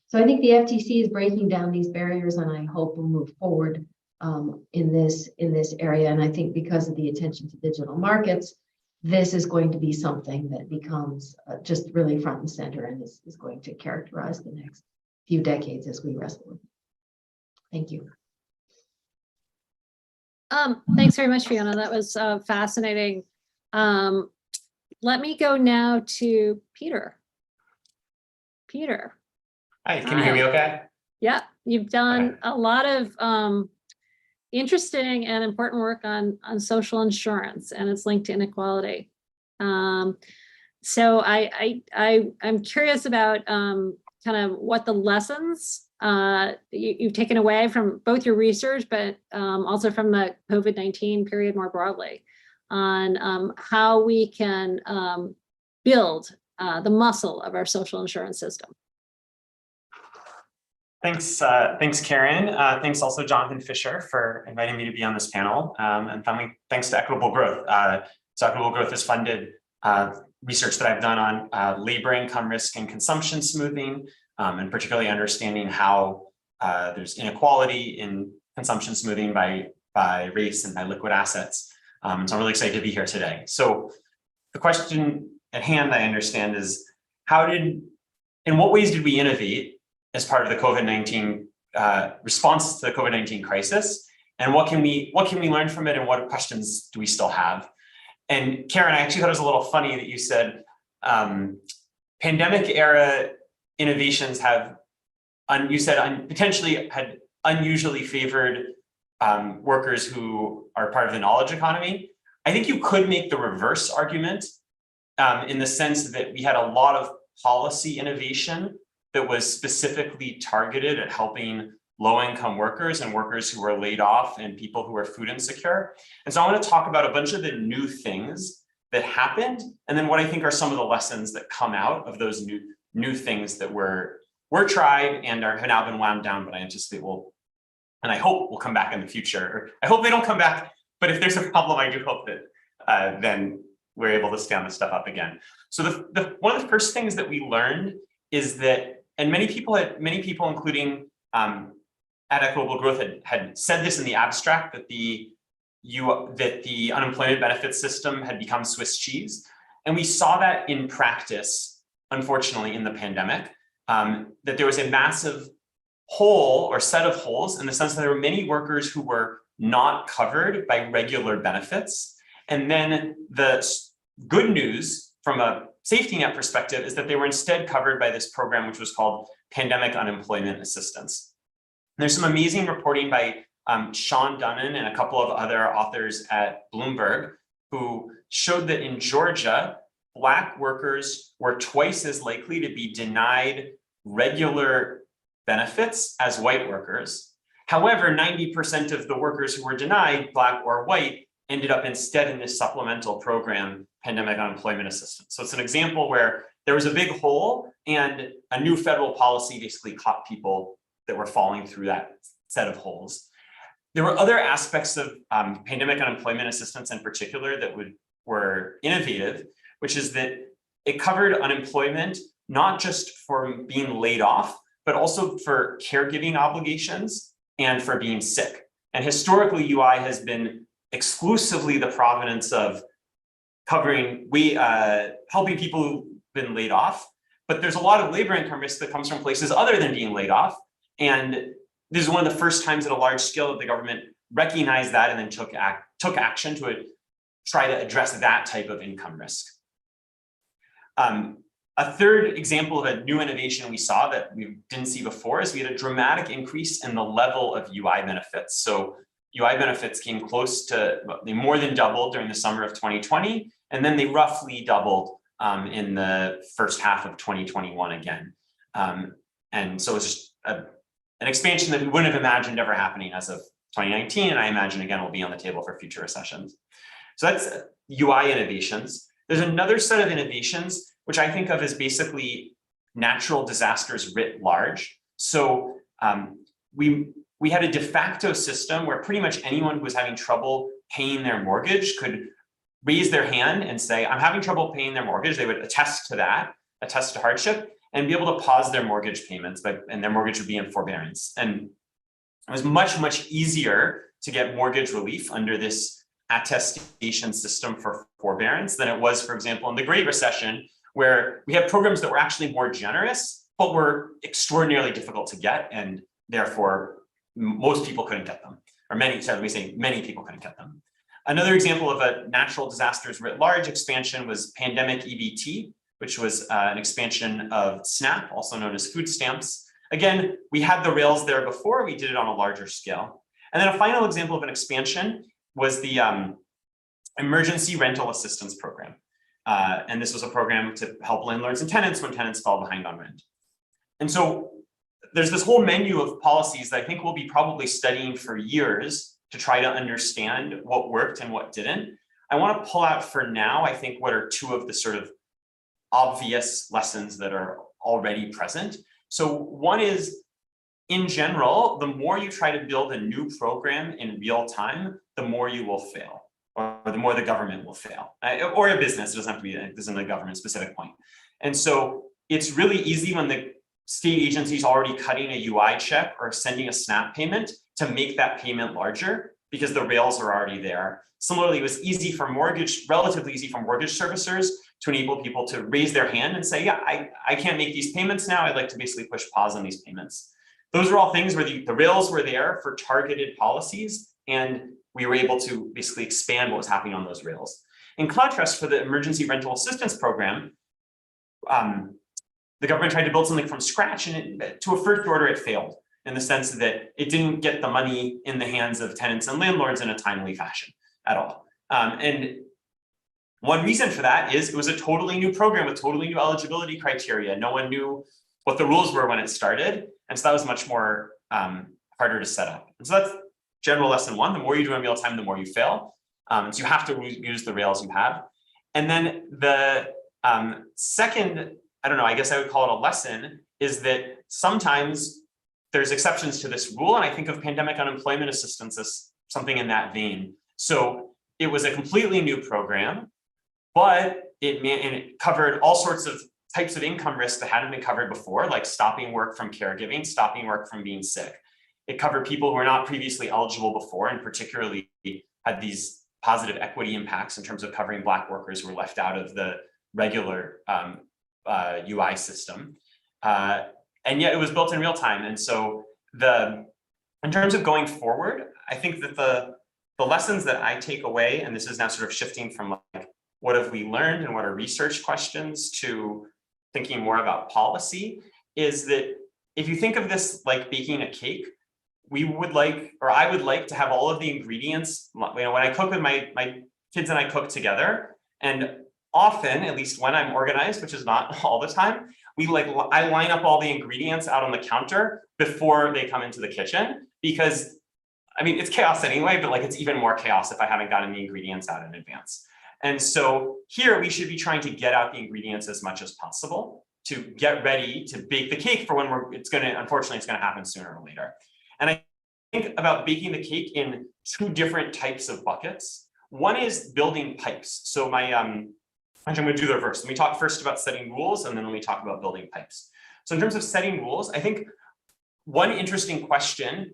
So I think the FTC is breaking down these barriers, and I hope we'll move forward in this area. And I think because of the attention to digital markets, this is going to be something that becomes just really front and center and is going to characterize the next few decades as we wrestle with it. Thank you. Thanks very much, Fiona. That was fascinating. Let me go now to Peter. Peter. Hi, can you hear me okay? Yeah, you've done a lot of interesting and important work on social insurance and its linked to inequality. So I'm curious about kind of what the lessons you've taken away from both your research, but also from the COVID-19 period more broadly, on how we can build the muscle of our social insurance system. Thanks, Karen. Thanks also, Jonathan Fisher, for inviting me to be on this panel. And finally, thanks to Equitable Growth. So Equitable Growth has funded research that I've done on labor income risk and consumption smoothing, and particularly understanding how there's inequality in consumption smoothing by race and by liquid assets. So I'm really excited to be here today. So the question at hand, I understand, is in what ways did we innovate as part of the COVID-19 response to the COVID-19 crisis, and what can we learn from it, and what questions do we still have? And Karen, I actually thought it was a little funny that you said pandemic era innovations have, you said potentially had unusually favored workers who are part of the knowledge economy. I think you could make the reverse argument in the sense that we had a lot of policy innovation that was specifically targeted at helping low-income workers and workers who were laid off and people who were food insecure. And so I want to talk about a bunch of the new things that happened, and then what I think are some of the lessons that come out of those new things that were tried and have now been wound down, but I anticipate and I hope will come back in the future. Or I hope they don't come back, but if there's a problem, I do hope that then we're able to stand this stuff up again. So one of the first things that we learned is that, and many people, including at Equitable Growth, had said this in the abstract, that the unemployment benefits system had become Swiss cheese. And we saw that in practice, unfortunately, in the pandemic, that there was a massive hole or set of holes in the sense that there were many workers who were not covered by regular benefits. And then the good news from a safety net perspective is that they were instead covered by this program, which was called Pandemic Unemployment Assistance. And there's some amazing reporting by Sean Dunnan and a couple of other authors at Bloomberg who showed that in Georgia, Black workers were twice as likely to be denied regular benefits as white workers. However, 90% of the workers who were denied, Black or white, ended up instead in this supplemental program, Pandemic Unemployment Assistance. So it's an example where there was a big hole and a new federal policy basically caught people that were falling through that set of holes. There were other aspects of Pandemic Unemployment Assistance in particular that were innovative, which is that it covered unemployment, not just for being laid off, but also for caregiving obligations and for being sick. And historically, UI has been exclusively the provenance of covering, helping people who've been laid off, but there's a lot of labor income risk that comes from places other than being laid off. And this is one of the first times at a large scale that the government recognized that and then took action to try to address that type of income risk. A third example of a new innovation we saw that we didn't see before is we had a dramatic increase in the level of UI benefits. So UI benefits came close to, they more than doubled during the summer of 2020, and then they roughly doubled in the first half of 2021 again. And so it's just an expansion that we wouldn't have imagined ever happening as of 2019, and I imagine again will be on the table for future recessions. So that's UI innovations. There's another set of innovations which I think of as basically natural disasters writ large. So we had a de facto system where pretty much anyone who was having trouble paying their mortgage could raise their hand and say, I'm having trouble paying their mortgage. They would attest to that, attest to hardship, and be able to pause their mortgage payments, and their mortgage would be in forbearance. And it was much, much easier to get mortgage relief under this attestation system for forbearance than it was, for example, in the Great Recession, where we had programs that were actually more generous, but were extraordinarily difficult to get, and therefore most people couldn't get them, or many people couldn't get them. Another example of a natural disasters writ large expansion was pandemic EBT, which was an expansion of SNAP, also known as food stamps. Again, we had the rails there before, we did it on a larger scale. And then a final example of an expansion was the Emergency Rental Assistance Program. And this was a program to help landlords and tenants when tenants fall behind on rent. And so there's this whole menu of policies that I think we'll be probably studying for years to try to understand what worked and what didn't. I want to pull out for now, I think, what are two of the sort of obvious lessons that are already present. So one is, in general, the more you try to build a new program in real time, the more you will fail, or the more the government will fail, or a business. It doesn't have to be, this isn't a government specific point. And so it's really easy when the state agency is already cutting a UI check or sending a SNAP payment to make that payment larger because the rails are already there. Similarly, it was easy for relatively easy for mortgage servicers to enable people to raise their hand and say, yeah, I can't make these payments now. I'd like to basically push pause on these payments. Those are all things where the rails were there for targeted policies, and we were able to basically expand what was happening on those rails. In contrast, for the Emergency Rental Assistance Program, the government tried to build something from scratch, and to a first order, it failed in the sense that it didn't get the money in the hands of tenants and landlords in a timely fashion at all. And one reason for that is it was a totally new program with totally new eligibility criteria. No one knew what the rules were when it started. And so that was much more harder to set up. And so that's general lesson one. The more you do in real time, the more you fail. So you have to use the rails you have. And then the second, I don't know, I guess I would call it a lesson, is that sometimes there's exceptions to this rule. And I think of pandemic unemployment assistance as something in that vein. So it was a completely new program, but it covered all sorts of types of income risks that hadn't been covered before, like stopping work from caregiving, stopping work from being sick. It covered people who were not previously eligible before, and particularly had these positive equity impacts in terms of covering Black workers who were left out of the regular UI system. And yet it was built in real time. And so the In terms of going forward, I think that the lessons that I take away, and this is now sort of shifting from like, what have we learned and what are research questions to thinking more about policy, is that if you think of this like baking a cake, we would like, or I would like to have all of the ingredients, you know, when I cook with my kids and I cook together, and often, at least when I'm organized, which is not all the time, I line up all the ingredients out on the counter before they come into the kitchen, because I mean, it's chaos anyway, but like it's even more chaos if I haven't gotten the ingredients out in advance. And so here we should be trying to get out the ingredients as much as possible to get ready to bake the cake for when unfortunately, it's gonna happen sooner or later. And I think about baking the cake in two different types of buckets. One is building pipes. So actually I'm gonna do the reverse. Let me talk first about setting rules, and then let me talk about building pipes. So in terms of setting rules, I think one interesting question,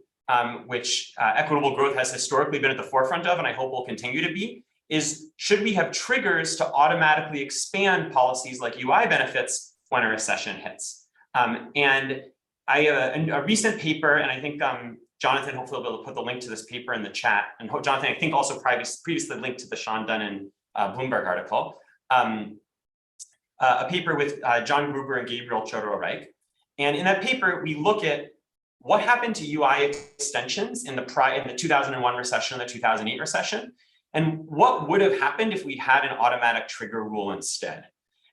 which equitable growth has historically been at the forefront of, and I hope will continue to be, is should we have triggers to automatically expand policies like UI benefits when a recession hits? And a recent paper, and I think Jonathan hopefully will be able to put the link to this paper in the chat, and Jonathan, I think also previously linked to the Sean Dunnan Bloomberg article, a paper with John Gruber and Gabriel Chodorow-Reich. And in that paper, we look at what happened to UI extensions in the 2001 recession and the 2008 recession, and what would have happened if we had an automatic trigger rule instead.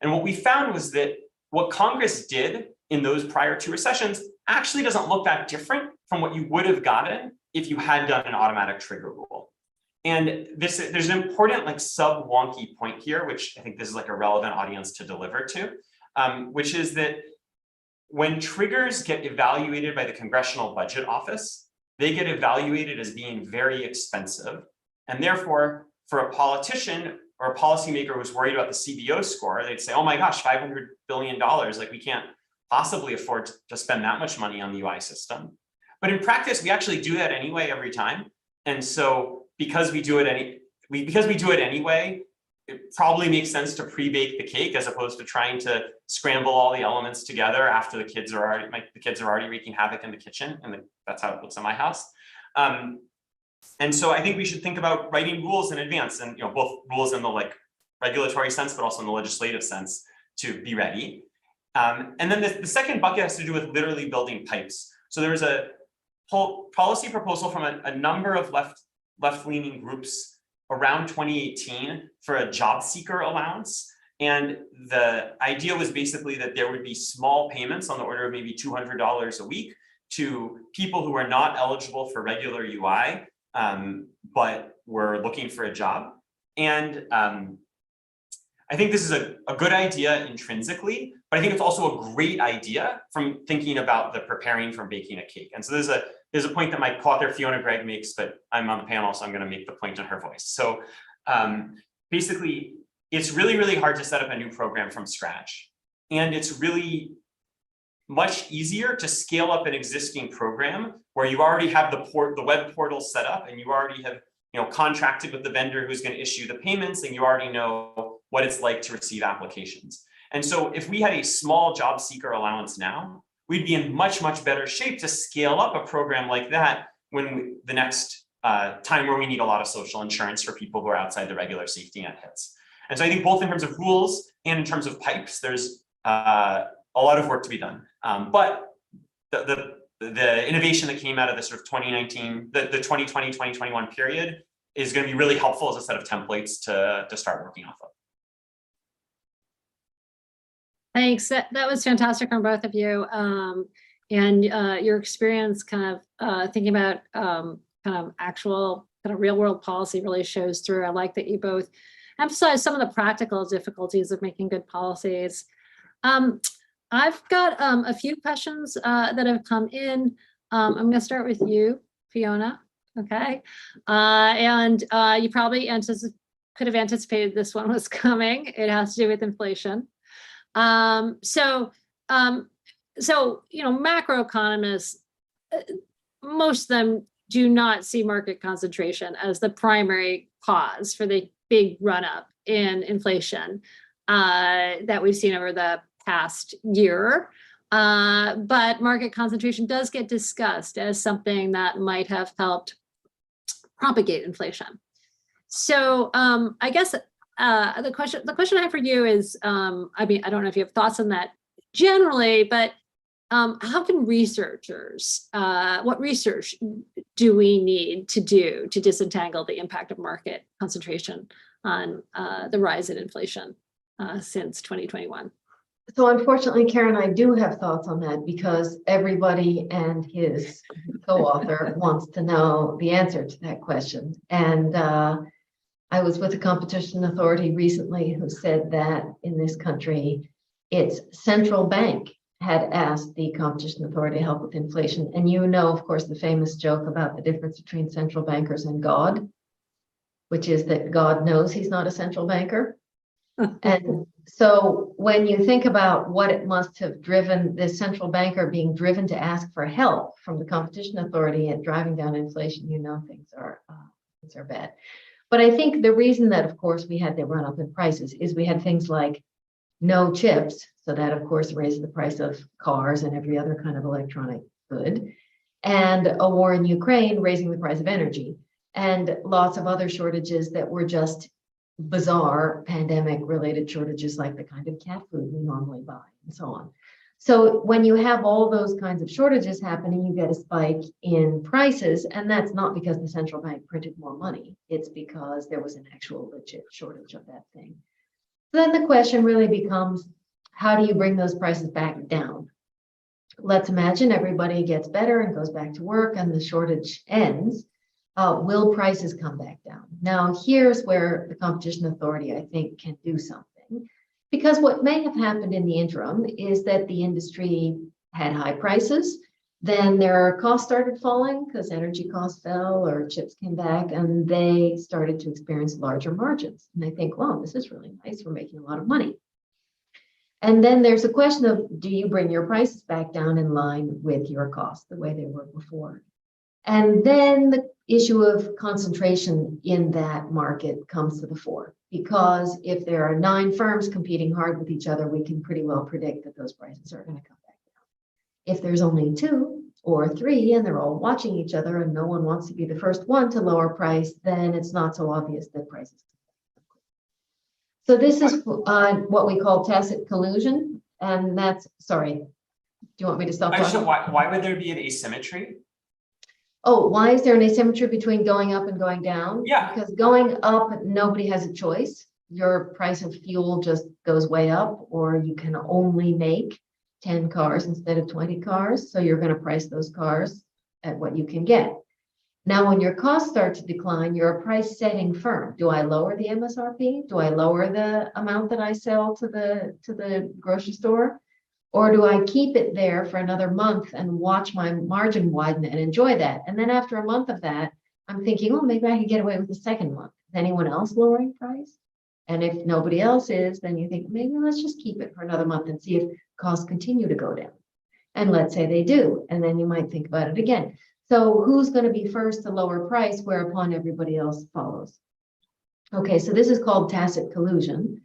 And what we found was that what Congress did in those prior two recessions actually doesn't look that different from what you would have gotten if you had done an automatic trigger rule. And there's an important like sub-wonky point here, which I think this is like a relevant audience to deliver to, which is that when triggers get evaluated by the Congressional Budget Office, they get evaluated as being very expensive. And therefore, for a politician or a policymaker who's worried about the CBO score, they'd say, oh my gosh, $500 billion, like we can't possibly afford to spend that much money on the UI system. But in practice, we actually do that anyway every time. And so because we do it anyway, it probably makes sense to pre-bake the cake as opposed to trying to scramble all the elements together after the kids are already wreaking havoc in the kitchen, and that's how it looks in my house. And so I think we should think about writing rules in advance, and both rules in the like regulatory sense, but also in the legislative sense to be ready. And then the second bucket has to do with literally building pipes. So there was a whole policy proposal from a number of left-leaning groups around 2018 for a job seeker allowance. And the idea was basically that there would be small payments on the order of maybe $200 a week to people who are not eligible for regular UI, but were looking for a job. And I think this is a good idea intrinsically, but I think it's also a great idea from thinking about the preparing from baking a cake. And so there's a point that my co-author Fiona Gregg makes, but I'm on the panel, so I'm going to make the point in her voice. So basically, it's really, really hard to set up a new program from scratch. And it's really much easier to scale up an existing program where you already have the web portal set up, and you already have contracted with the vendor who's going to issue the payments, and you already know what it's like to receive applications. And so if we had a small job seeker allowance now, we'd be in much, much better shape to scale up a program like that when the next time where we need a lot of social insurance for people who are outside the regular safety net hits. And so I think both in terms of rules and in terms of pipes, there's a lot of work to be done. But the innovation that came out of the sort of 2019, the 2020, 2021 period is going to be really helpful as a set of templates to start working off of. Thanks. That was fantastic from both of you. And your experience kind of thinking about kind of actual kind of real world policy really shows through. I like that you both emphasize some of the practical difficulties of making good policies. I've got a few questions that have come in. I'm going to start with you, Fiona. Okay. And you probably could have anticipated this one was coming. It has to do with inflation. So macroeconomists, most of them do not see market concentration as the primary cause for the big run up in inflation that we've seen over the past year. But market concentration does get discussed as something that might have helped propagate inflation. So I guess the question I have for you is, I mean, I don't know if you have thoughts on that generally, but how can researchers, what research do we need to do to disentangle the impact of market concentration on the rise in inflation since 2021? So unfortunately, Karen, I do have thoughts on that because everybody and his co-author wants to know the answer to that question. And I was with a competition authority recently who said that in this country, its central bank had asked the competition authority to help with inflation. And you know, of course, the famous joke about the difference between central bankers and God, which is that God knows he's not a central banker. And so when you think about what it must have driven this central banker being driven to ask for help from the competition authority at driving down inflation, you know things are bad. But I think the reason that, of course, we had the run up in prices is we had things like no chips. So that, of course, raised the price of cars and every other kind of electronic good. And a war in Ukraine raising the price of energy and lots of other shortages that were just bizarre pandemic related shortages like the kind of cat food we normally buy and so on. So when you have all those kinds of shortages happening, you get a spike in prices, and that's not because the central bank printed more money. It's because there was an actual legit shortage of that thing. Then the question really becomes, how do you bring those prices back down? Let's imagine everybody gets better and goes back to work and the shortage ends. Will prices come back down? Now, here's where the competition authority, I think, can do something. Because what may have happened in the interim is that the industry had high prices, then their costs started falling because energy costs fell or chips came back, and they started to experience larger margins. And they think, wow, this is really nice. We're making a lot of money. And then there's a question of, do you bring your prices back down in line with your costs the way they were before? And then the issue of concentration in that market comes to the fore, because if there are 9 firms competing hard with each other, we can pretty well predict that those prices are going to come back down. If there's only 2 or 3 and they're all watching each other and no one wants to be the first one to lower price, then it's not so obvious that prices come back. So this is what we call tacit collusion, and that's, sorry, do you want me to stop talking? Why would there be an asymmetry? Oh, why is there an asymmetry between going up and going down? Yeah. Because going up, nobody has a choice. Your price of fuel just goes way up, or you can only make 10 cars instead of 20 cars. So you're going to price those cars at what you can get. Now, when your costs start to decline, you're a price setting firm. Do I lower the MSRP? Do I lower the amount that I sell to the grocery store? Or do I keep it there for another month and watch my margin widen and enjoy that? And then after a month of that, I'm thinking, oh, maybe I could get away with the second month. Is anyone else lowering price? And if nobody else is, then you think, maybe let's just keep it for another month and see if costs continue to go down. And let's say they do. And then you might think about it again. So who's going to be first to lower price, whereupon everybody else follows? Okay, so this is called tacit collusion.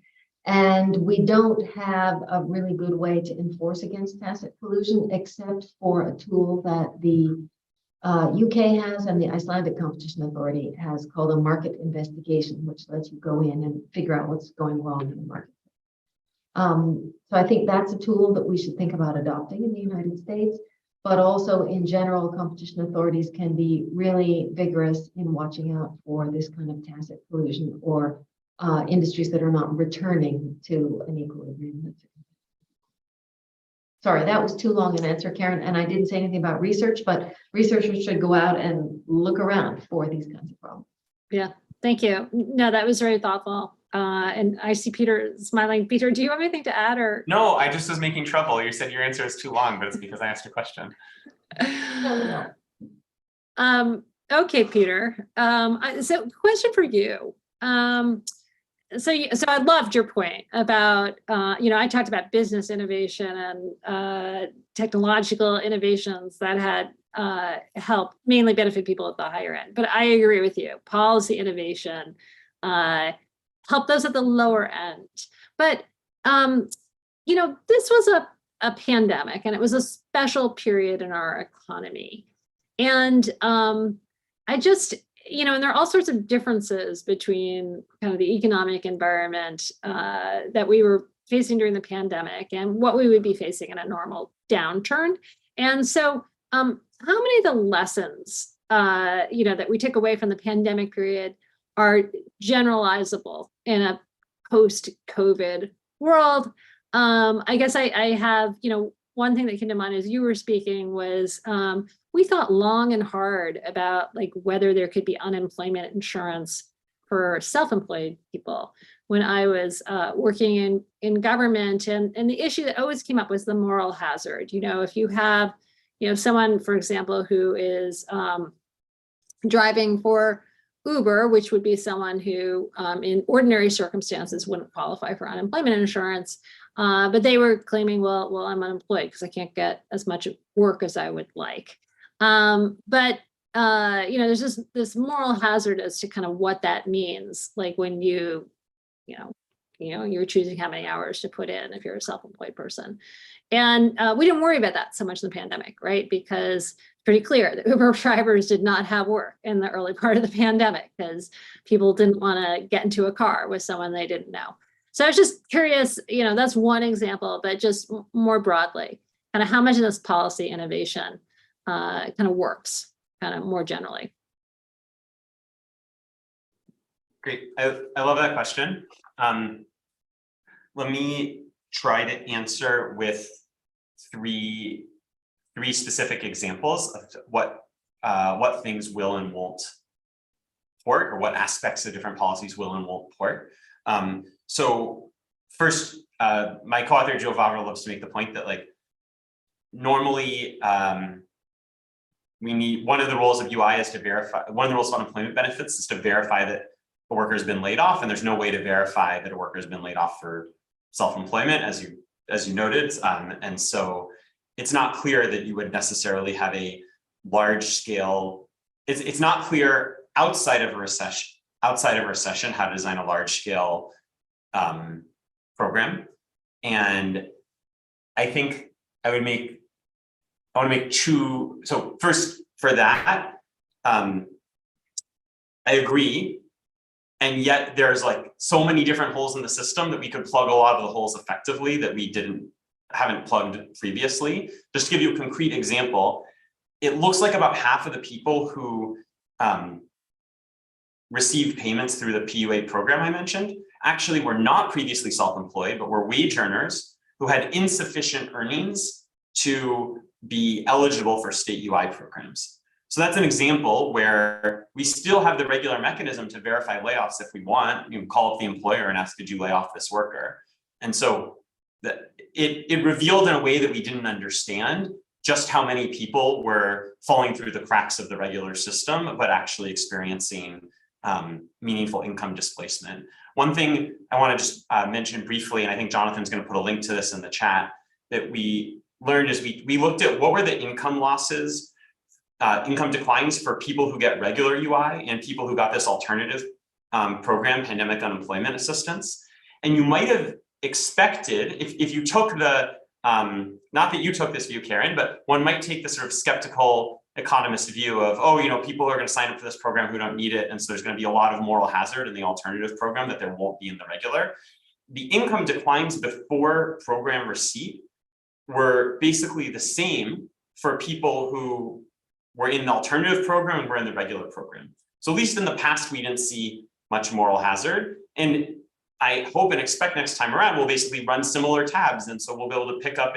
And we don't have a really good way to enforce against tacit collusion, except for a tool that the UK has and the Icelandic Competition Authority has called a market investigation, which lets you go in and figure out what's going wrong in the market. So I think that's a tool that we should think about adopting in the United States, but also in general, competition authorities can be really vigorous in watching out for this kind of tacit collusion or industries that are not returning to an equilibrium. Sorry, that was too long an answer, Karen, and I didn't say anything about research, but researchers should go out and look around for these kinds of problems. Yeah, thank you. No, that was very thoughtful. And I see Peter smiling. Peter, do you have anything to add or? No, I just was making trouble. You said your answer is too long, but it's because I asked a question. Okay, Peter. So question for you. So I loved your point about, I talked about business innovation and technological innovations that had helped mainly benefit people at the higher end. But I agree with you. Policy innovation help those at the lower end. But, this was a a pandemic, and it was a special period in our economy. And I just, and there are all sorts of differences between kind of the economic environment that we were facing during the pandemic and what we would be facing in a normal downturn. And so how many of the lessons, that we took away from the pandemic period are generalizable in a post-COVID world? I guess I have, one thing that came to mind as you were speaking was we thought long and hard about like whether there could be unemployment insurance for self-employed people when I was working in government. And the issue that always came up was the moral hazard. If you have, someone, for example, who is driving for Uber, which would be someone who in ordinary circumstances wouldn't qualify for unemployment insurance, but they were claiming, well, I'm unemployed because I can't get as much work as I would like. But there's just this moral hazard as to kind of what that means, like when you're choosing how many hours to put in if you're a self-employed person. And we didn't worry about that so much in the pandemic, right? Because it's pretty clear that Uber drivers did not have work in the early part of the pandemic because people didn't want to get into a car with someone they didn't know. So I was just curious, that's one example, but just more broadly, kind of how much of this policy innovation kind of works, kind of more generally. Great. I love that question. Let me try to answer with three specific examples of what things will and won't port, or what aspects of different policies will and won't port. So first, my co-author Joe Vavra loves to make the point that normally we need, one of the roles of UI is to verify, one of the roles of unemployment benefits is to verify that a worker has been laid off, and there's no way to verify that a worker has been laid off for self-employment, as you noted. And so it's not clear that you would necessarily have a large scale, it's not clear outside of a recession how to design a large scale program. And I think I want to make two. So first, for that, I agree. And yet there's so many different holes in the system that we could plug a lot of the holes effectively that we haven't plugged previously. Just to give you a concrete example, it looks like about half of the people who received payments through the PUA program I mentioned actually were not previously self-employed, but were wage earners who had insufficient earnings to be eligible for state UI programs. So that's an example where we still have the regular mechanism to verify layoffs if we want. You can call up the employer and ask, did you lay off this worker? And so it revealed in a way that we didn't understand just how many people were falling through the cracks of the regular system, but actually experiencing meaningful income displacement. One thing I want to just mention briefly, and I think Jonathan's going to put a link to this in the chat, that we learned is we looked at what were the income losses, income declines for people who get regular UI and people who got this alternative program, pandemic unemployment assistance. And you might have expected, if you took the, not that you took this view, Karen, but one might take the sort of skeptical economist view of, people are going to sign up for this program who don't need it. And so there's going to be a lot of moral hazard in the alternative program that there won't be in the regular. The income declines before program receipt were basically the same for people who were in the alternative program and were in the regular program. So at least in the past, we didn't see much moral hazard. And I hope and expect next time around, we'll basically run similar tabs. And so we'll be able to pick up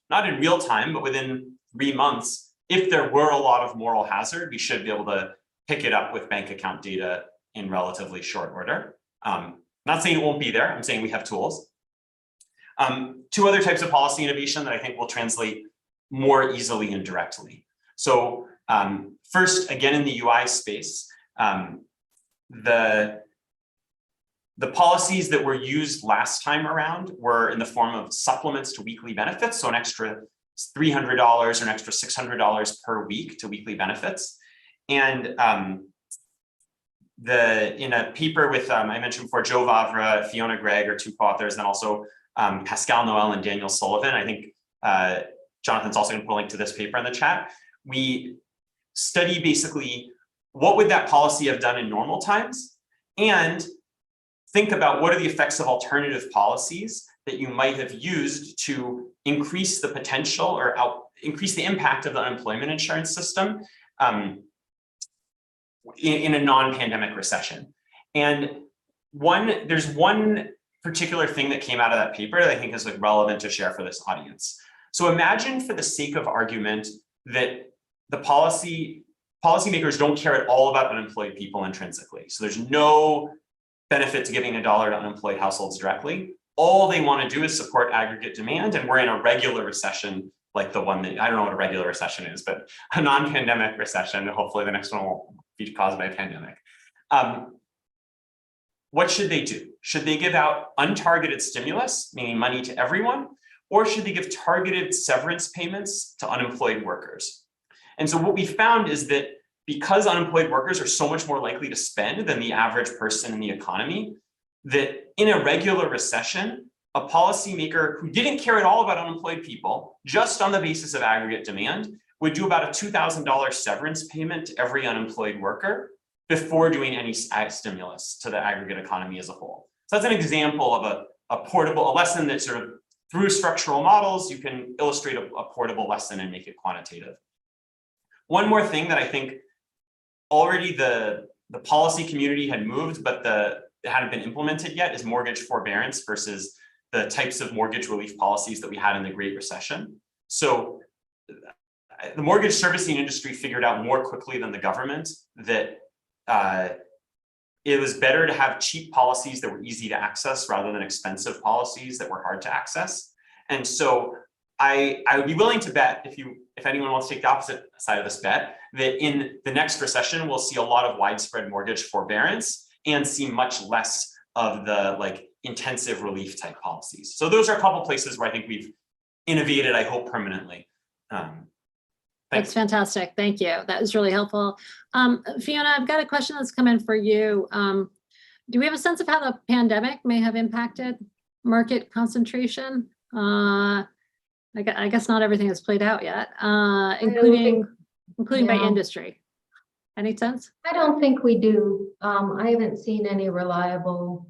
not in real time, but within 3 months, if there were a lot of moral hazard, we should be able to pick it up with bank account data in relatively short order. Not saying it won't be there, I'm saying we have tools. Two other types of policy innovation that I think will translate more easily and directly. So first, again, in the UI space, the policies that were used last time around were in the form of supplements to weekly benefits, so an extra $300 or an extra $600 per week to weekly benefits. And in a paper with, I mentioned before, Joe Vavra, Fiona Gregg are two co-authors, and also Pascal Noel and Daniel Sullivan. I think Jonathan's also going to put a link to this paper in the chat. We study basically what would that policy have done in normal times, and think about what are the effects of alternative policies that you might have used to increase the potential or increase the impact of the unemployment insurance system in a non-pandemic recession. And there's one particular thing that came out of that paper that I think is like relevant to share for this audience. So imagine, for the sake of argument, that the policymakers don't care at all about unemployed people intrinsically. So there's no benefit to giving $1 to unemployed households directly. All they want to do is support aggregate demand, and we're in a regular recession like the one that, I don't know what a regular recession is, but a non-pandemic recession. Hopefully the next one will be caused by a pandemic. What should they do? Should they give out untargeted stimulus, meaning money to everyone, or should they give targeted severance payments to unemployed workers? And so what we found is that because unemployed workers are so much more likely to spend than the average person in the economy, that in a regular recession, a policymaker who didn't care at all about unemployed people, just on the basis of aggregate demand, would do about a $2,000 severance payment to every unemployed worker before doing any stimulus to the aggregate economy as a whole. So that's an example of a lesson that sort of, through structural models, you can illustrate a portable lesson and make it quantitative. One more thing that I think already the policy community had moved, but it hadn't been implemented yet, is mortgage forbearance versus the types of mortgage relief policies that we had in the Great Recession. So the mortgage servicing industry figured out more quickly than the government that it was better to have cheap policies that were easy to access rather than expensive policies that were hard to access. And so I would be willing to bet, if anyone wants to take the opposite side of this bet, that in the next recession, we'll see a lot of widespread mortgage forbearance and see much less of the intensive relief type policies. So those are a couple places where I think we've innovated, I hope, permanently. That's fantastic. Thank you. That was really helpful. Fiona, I've got a question that's come in for you. Do we have a sense of how the pandemic may have impacted market concentration? I guess not everything has played out yet, including by industry. Any sense? I don't think we do. I haven't seen any reliable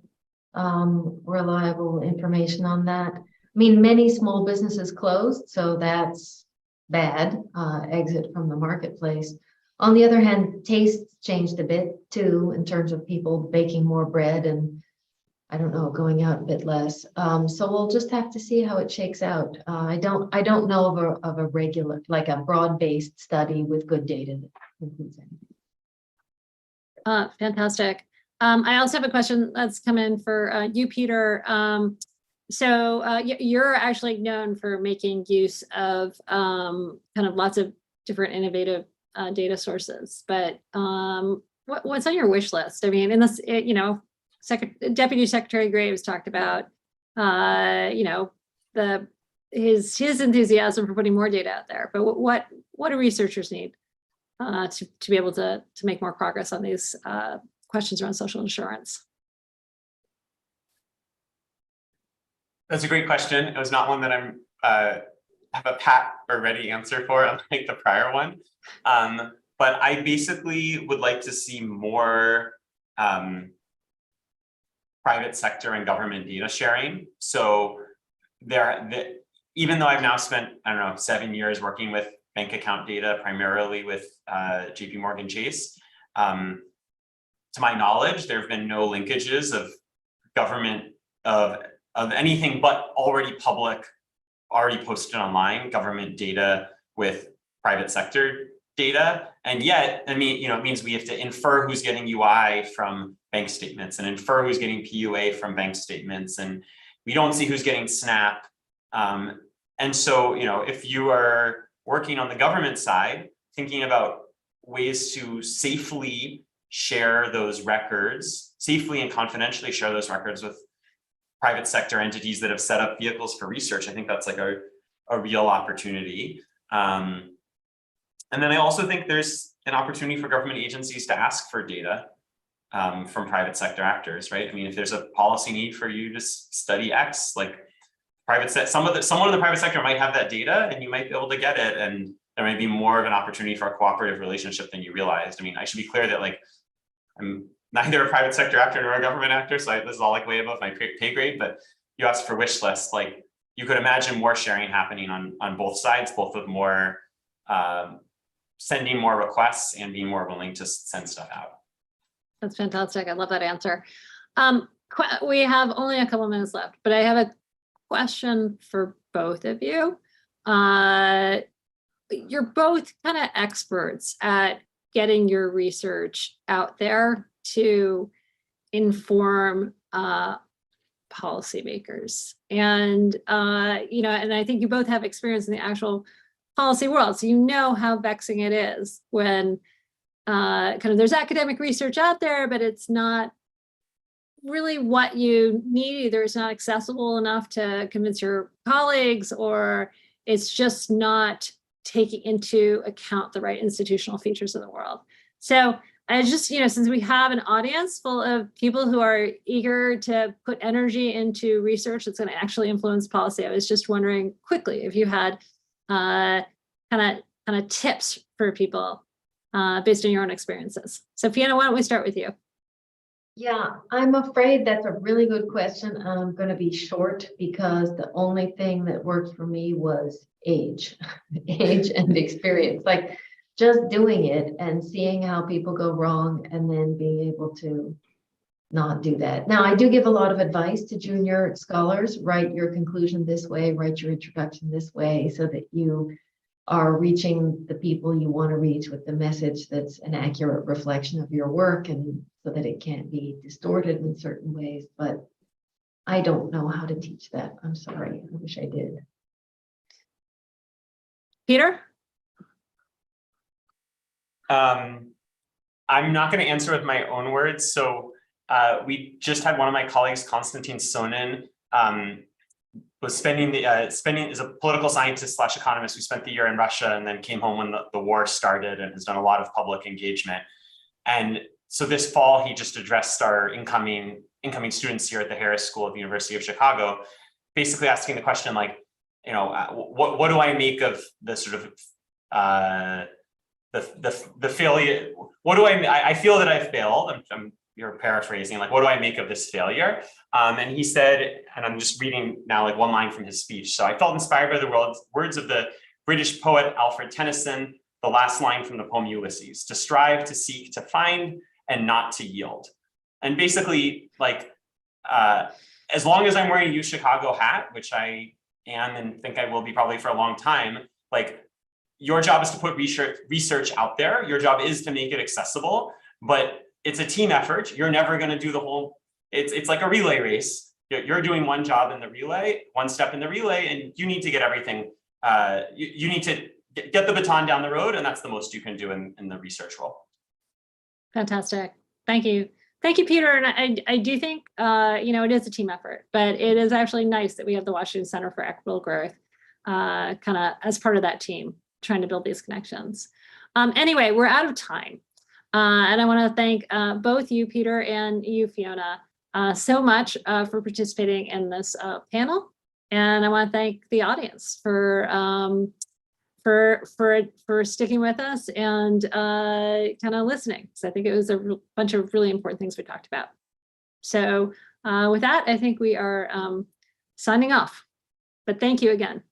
information on that. I mean, many small businesses closed, so that's bad, exit from the marketplace. On the other hand, tastes changed a bit too, in terms of people baking more bread and, I don't know, going out a bit less. So we'll just have to see how it shakes out. I don't know of a regular, like a broad-based study with good data that includes anything. Fantastic. I also have a question that's come in for you, Peter. So you're actually known for making use of kind of lots of different innovative data sources, but what's on your wish list? I mean, in this, Deputy Secretary Graves talked about, his enthusiasm for putting more data out there, but what do researchers need to be able to make more progress on these questions around social insurance? That's a great question. It was not one that I'm have a pat or ready answer for, unlike the prior one. But I basically would like to see more private sector and government data sharing. So even though I've now spent, 7 years working with bank account data, primarily with JP Morgan Chase, to my knowledge, there have been no linkages of government of anything but already public, already posted online government data with private sector data. And yet, it means we have to infer who's getting UI from bank statements and infer who's getting PUA from bank statements. And we don't see who's getting SNAP. And so, if you are working on the government side, thinking about ways to safely share those records, safely and confidentially share those records with private sector entities that have set up vehicles for research, I think that's like a real opportunity. And then I also think there's an opportunity for government agencies to ask for data from private sector actors, right? I mean, if there's a policy need for you to study X, like someone in the private sector might have that data and you might be able to get it, and there might be more of an opportunity for a cooperative relationship than you realized. I mean, I should be clear that like I'm neither a private sector actor nor a government actor, so this is all like way above my pay grade. But you asked for wish lists, like you could imagine more sharing happening on both sides, both with more sending more requests and being more willing to send stuff out. That's fantastic. I love that answer. We have only a couple minutes left, but I have a question for both of you. You're both kind of experts at getting your research out there to inform policymakers. And, and I think you both have experience in the actual policy world. So you know how vexing it is when kind of there's academic research out there, but it's not really what you need. Either it's not accessible enough to convince your colleagues, or it's just not taking into account the right institutional features of the world. So I just, since we have an audience full of people who are eager to put energy into research that's going to actually influence policy, I was just wondering quickly if you had kind of tips for people based on your own experiences. So Fiona, why don't we start with you? Yeah, I'm afraid that's a really good question. I'm going to be short because the only thing that worked for me was age and experience, like just doing it and seeing how people go wrong and then being able to not do that. Now, I do give a lot of advice to junior scholars: write your conclusion this way, write your introduction this way, so that you are reaching the people you want to reach with the message that's an accurate reflection of your work, and so that it can't be distorted in certain ways. But I don't know how to teach that. I'm sorry. I wish I did. Peter? I'm not going to answer with my own words. So we just had one of my colleagues, Konstantin Sonin, was spending is a political scientist / economist who spent the year in Russia and then came home when the war started and has done a lot of public engagement. And so this fall, he just addressed our incoming students here at the Harris School of the University of Chicago, basically asking the question, like, what do I make of the sort of the failure? What do I feel that I've failed. You're paraphrasing, like, what do I make of this failure? And he said, and I'm just reading now like one line from his speech. So I felt inspired by the words of the British poet Alfred Tennyson, the last line from the poem Ulysses: to strive, to seek, to find, and not to yield. And basically, like, as long as I'm wearing a U Chicago hat, which I am and think I will be probably for a long time, like, your job is to put research out there. Your job is to make it accessible, but it's a team effort. You're never going to do the whole, it's like a relay race. You're doing one job in the relay, one step in the relay, and you need to get everything. You need to get the baton down the road, and that's the most you can do in the research role. Fantastic. Thank you. Thank you, Peter. And I do think, it is a team effort, but it is actually nice that we have the Washington Center for Equitable Growth kind of as part of that team, trying to build these connections. Anyway, we're out of time. And I want to thank both you, Peter, and you, Fiona, so much for participating in this panel. And I want to thank the audience for sticking with us and kind of listening, because I think it was a bunch of really important things we talked about. So with that, I think we are signing off. But thank you again.